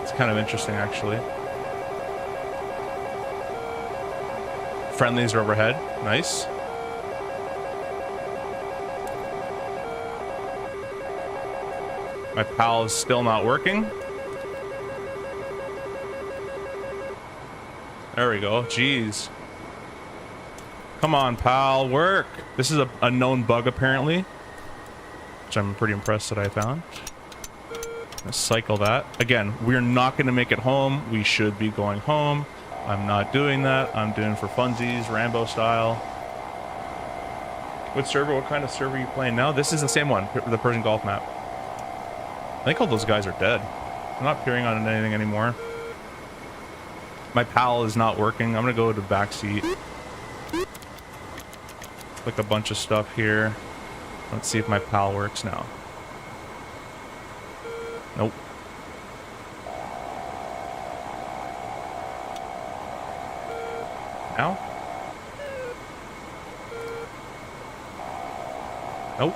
It's kind of interesting, actually. Friendlies are overhead. Nice. My PAL is still not working. There we go. Jeez. Come on, pal. Work. This is a known bug, apparently. Which I'm pretty impressed that I found. Let's cycle that. Again, we're not going to make it home. We should be going home. I'm not doing that. I'm doing for funsies, Rambo style. What server? What kind of server are you playing now? This is the same one, the Persian Gulf map. I think all those guys are dead. I'm not peering on anything anymore. My PAL is not working. I'm gonna go to the back seat. Click a bunch of stuff here. Let's see if my PAL works now. Nope. Now? Nope.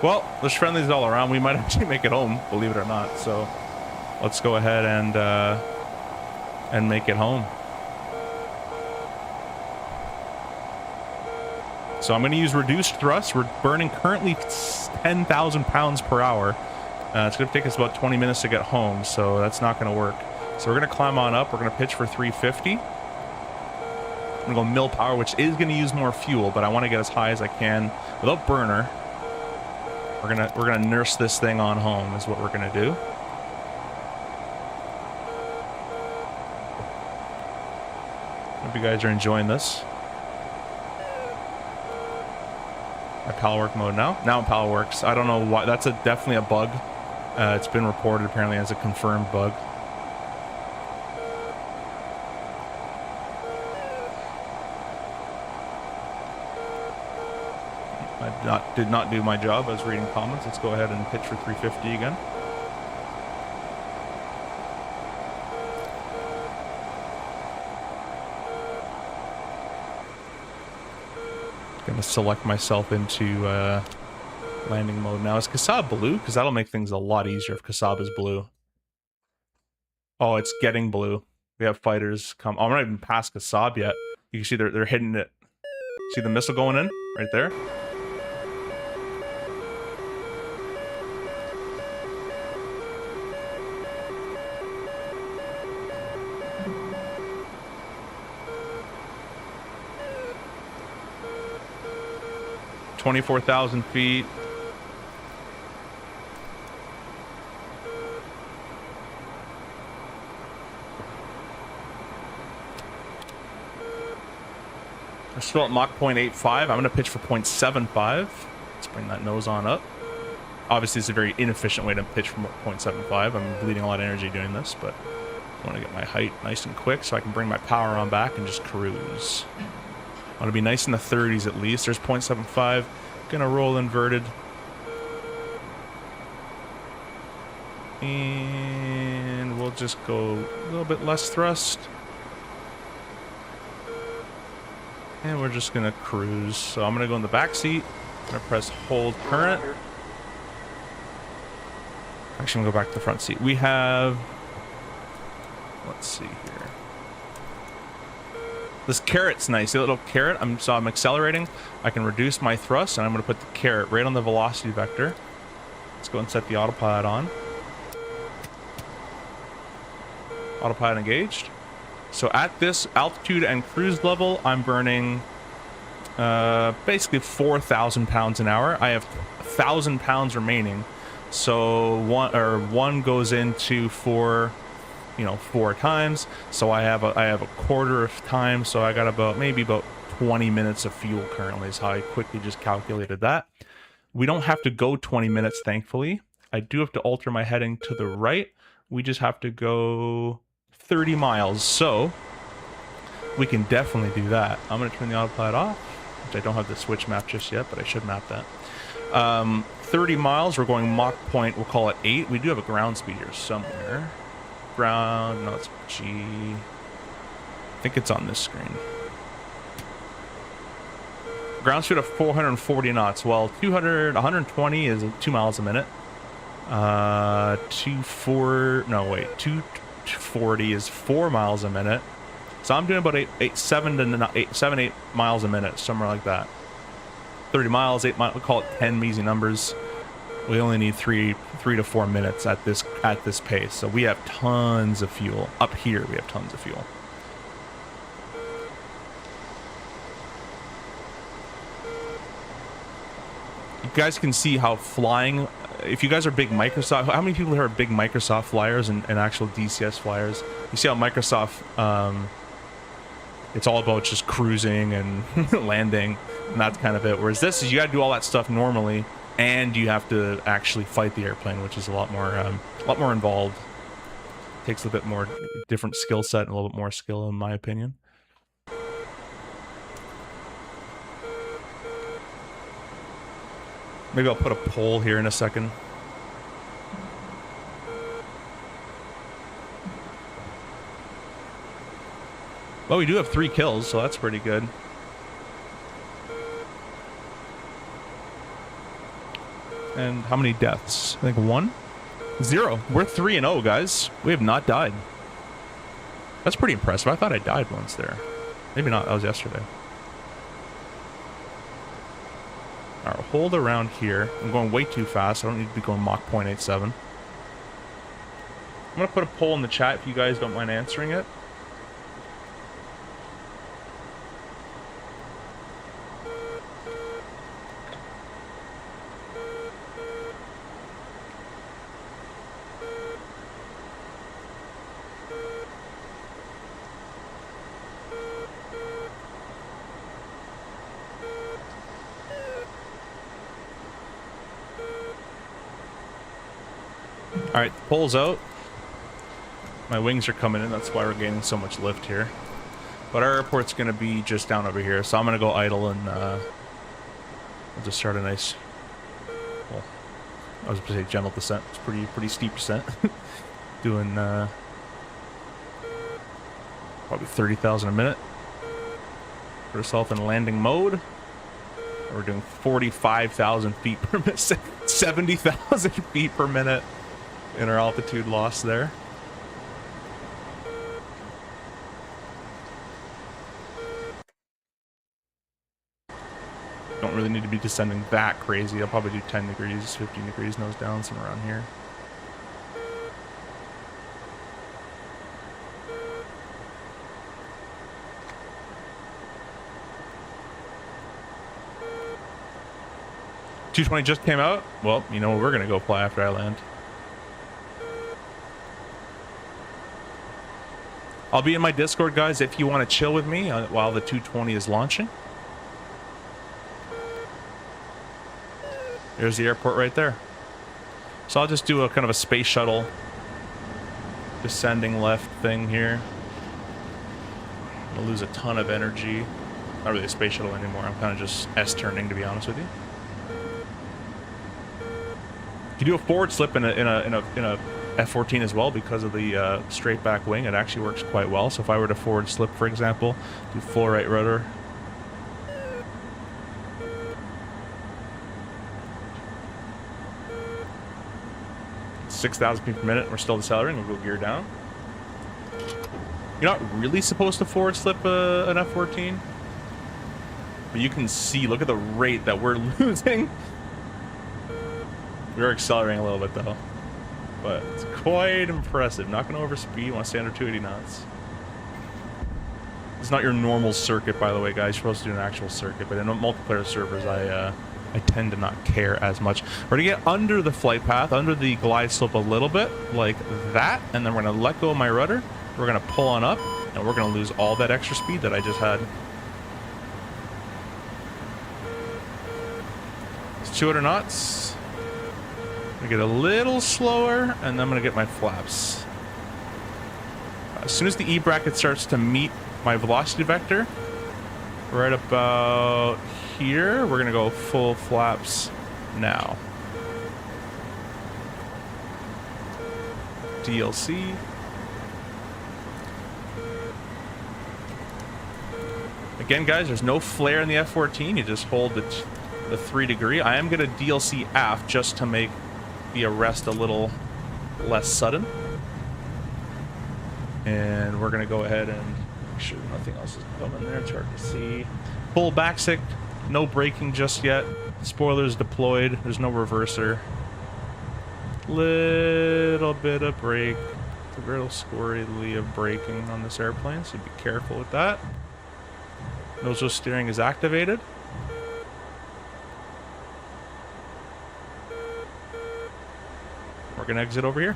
Well, there's friendlies all around. We might actually make it home, believe it or not. So let's go ahead and make it home. So I'm going to use reduced thrust. We're burning currently 10,000 pounds per hour. It's going to take us about 20 minutes to get home, so that's not going to work. So we're going to climb on up. We're going to pitch for 350. I'm going to go mill power, which is going to use more fuel, but I want to get as high as I can without burner. We're gonna nurse this thing on home is what we're going to do. Hope you guys are enjoying this. My PAL work mode now. Now PAL works. I don't know why. That's definitely a bug. It's been reported apparently as a confirmed bug. I did not do my job. I was reading comments. Let's go ahead and pitch for 350 again. Gonna select myself into landing mode now. Is Kasab blue? Because that'll make things a lot easier if Kasab is blue. Oh, it's getting blue. We have fighters come. Oh, I'm not even past Kasab yet. You can see they're hitting it. See the missile going in right there? $24,000 feet. We're still at Mach 0.85. I'm going to pitch for 0.75. Let's bring that nose on up. Obviously, it's a very inefficient way to pitch from 0.75. I'm bleeding a lot of energy doing this, but I want to get my height nice and quick so I can bring my power on back and just cruise. I want to be nice in the 30s at least. There's 0.75. Gonna roll inverted. And we'll just go a little bit less thrust. And we're just gonna cruise. So I'm gonna go in the back seat. I'm gonna press hold current. Actually, I'm gonna go back to the front seat. We have Let's see here. This carrot's nice. The little carrot, so I'm accelerating. I can reduce my thrust, and I'm going to put the carrot right on the velocity vector. Let's go and set the autopilot on. Autopilot engaged. So at this altitude and cruise level, I'm burning basically 4,000 pounds an hour. I have 1,000 pounds remaining. So one goes into four times. So I have a quarter of time. So I got maybe about 20 minutes of fuel currently is how I quickly just calculated that. We don't have to go 20 minutes, thankfully. I do have to alter my heading to the right. We just have to go 30 miles. So we can definitely do that. I'm going to turn the autopilot off, which I don't have the switch map just yet, but I should map that. 30 miles, we're going Mach point, we'll call it 8. We do have a ground speed here somewhere. Ground, no, it's G. I think it's on this screen. Ground speed of 440 knots. Well, 120 is 2 miles a minute. 240 is 4 miles a minute. So I'm doing about 8 miles a minute, somewhere like that. 30 miles, 8 miles, we'll call it 10 easy numbers. We only need 3 to 4 minutes at this pace. So we have tons of fuel. Up here, we have tons of fuel. You guys can see how flying, if you guys are big Microsoft, how many people here are big Microsoft flyers and actual DCS flyers? You see how Microsoft, it's all about just cruising and landing, and that's kind of it. Whereas this is, you got to do all that stuff normally, and you have to actually fight the airplane, which is a lot more involved. Takes a bit more different skill set and a little bit more skill, in my opinion. Maybe I'll put a poll here in a second. Well, we do have 3 kills, so that's pretty good. And how many deaths? I think 1? 0. We're 3-0, guys. We have not died. That's pretty impressive. I thought I died once there. Maybe not. That was yesterday. Alright, hold around here. I'm going way too fast. I don't need to be going Mach 0.87. I'm going to put a poll in the chat if you guys don't mind answering it. Alright, poll's out. My wings are coming in, that's why we're gaining so much lift here. But our airport's going to be just down over here, so I'm going to go idle and we'll just start a nice, well, I was going to say gentle descent. It's pretty steep descent. Doing probably 30,000 a minute. Put ourselves in landing mode. We're doing 45,000 feet per minute, 70,000 feet per minute in our altitude loss there. Don't really need to be descending that crazy. I'll probably do 10 degrees, 15 degrees nose down, somewhere around here. $220 just came out. Well, you know, we're gonna go fly after I land. I'll be in my Discord, guys, if you want to chill with me while the 220 is launching. There's the airport right there. So I'll just do a kind of a space shuttle descending left thing here. I'm gonna lose a ton of energy. Not really a space shuttle anymore. I'm kind of just S-turning, to be honest with you. If you do a forward slip in a F14 as well, because of the straight back wing, it actually works quite well. So if I were to forward slip, for example, do full right rudder. It's 6,000 feet per minute. We're still decelerating. We'll go gear down. You're not really supposed to forward slip an F14. But you can see, look at the rate that we're losing. We're accelerating a little bit though. But it's quite impressive. Not going to overspeed. Want to stay under 280 knots. It's not your normal circuit, by the way, guys. You're supposed to do an actual circuit. But in multiplayer servers, I tend to not care as much. We're going to get under the flight path, under the glide slope a little bit, like that. And then we're going to let go of my rudder. We're going to pull on up. And we're going to lose all that extra speed that I just had. It's 200 knots. I'm going to get a little slower, and then I'm going to get my flaps. As soon as the E bracket starts to meet my velocity vector, right about here, we're going to go full flaps now. DLC. Again, guys, there's no flare in the F14. You just hold the 3 degree. I am going to DLC aft just to make the arrest a little less sudden. And we're going to go ahead and make sure nothing else is coming there. It's hard to see. Full backstick. No braking just yet. Spoilers deployed. There's no reverser. Little bit of brake. A little squirrely of braking on this airplane, so be careful with that. Nose wheel steering is activated. We're gonna exit over here.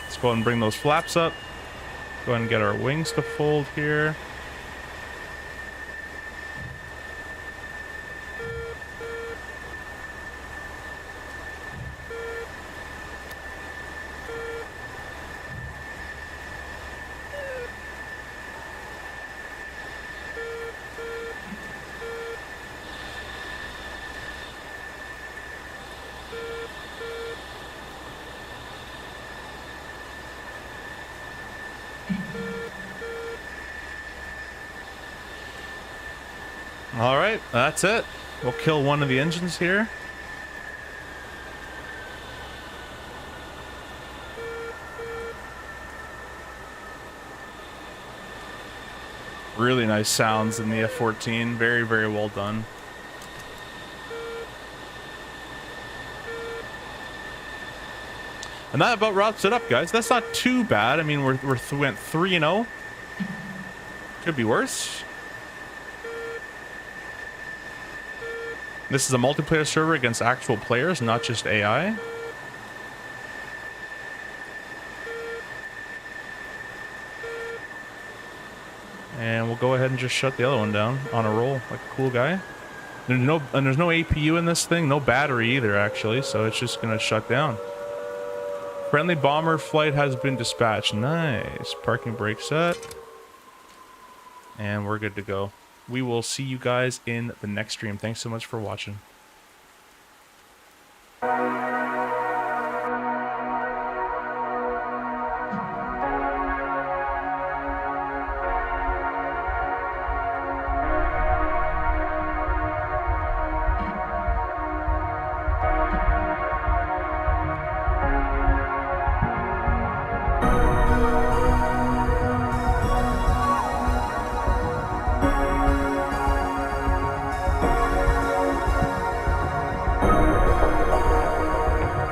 Let's go ahead and bring those flaps up. Go ahead and get our wings to fold here. All right, that's it. We'll kill one of the engines here. Really nice sounds in the F14. Very, very well done. And that about wraps it up, guys. That's not too bad. I mean, we went 3-0. Could be worse. This is a multiplayer server against actual players, not just AI. And we'll go ahead and just shut the other one down on a roll, like a cool guy. There's no APU in this thing, no battery either, actually, so it's just gonna shut down. Friendly bomber flight has been dispatched. Nice. Parking brake set. And we're good to go. We will see you guys in the next stream. Thanks so much for watching.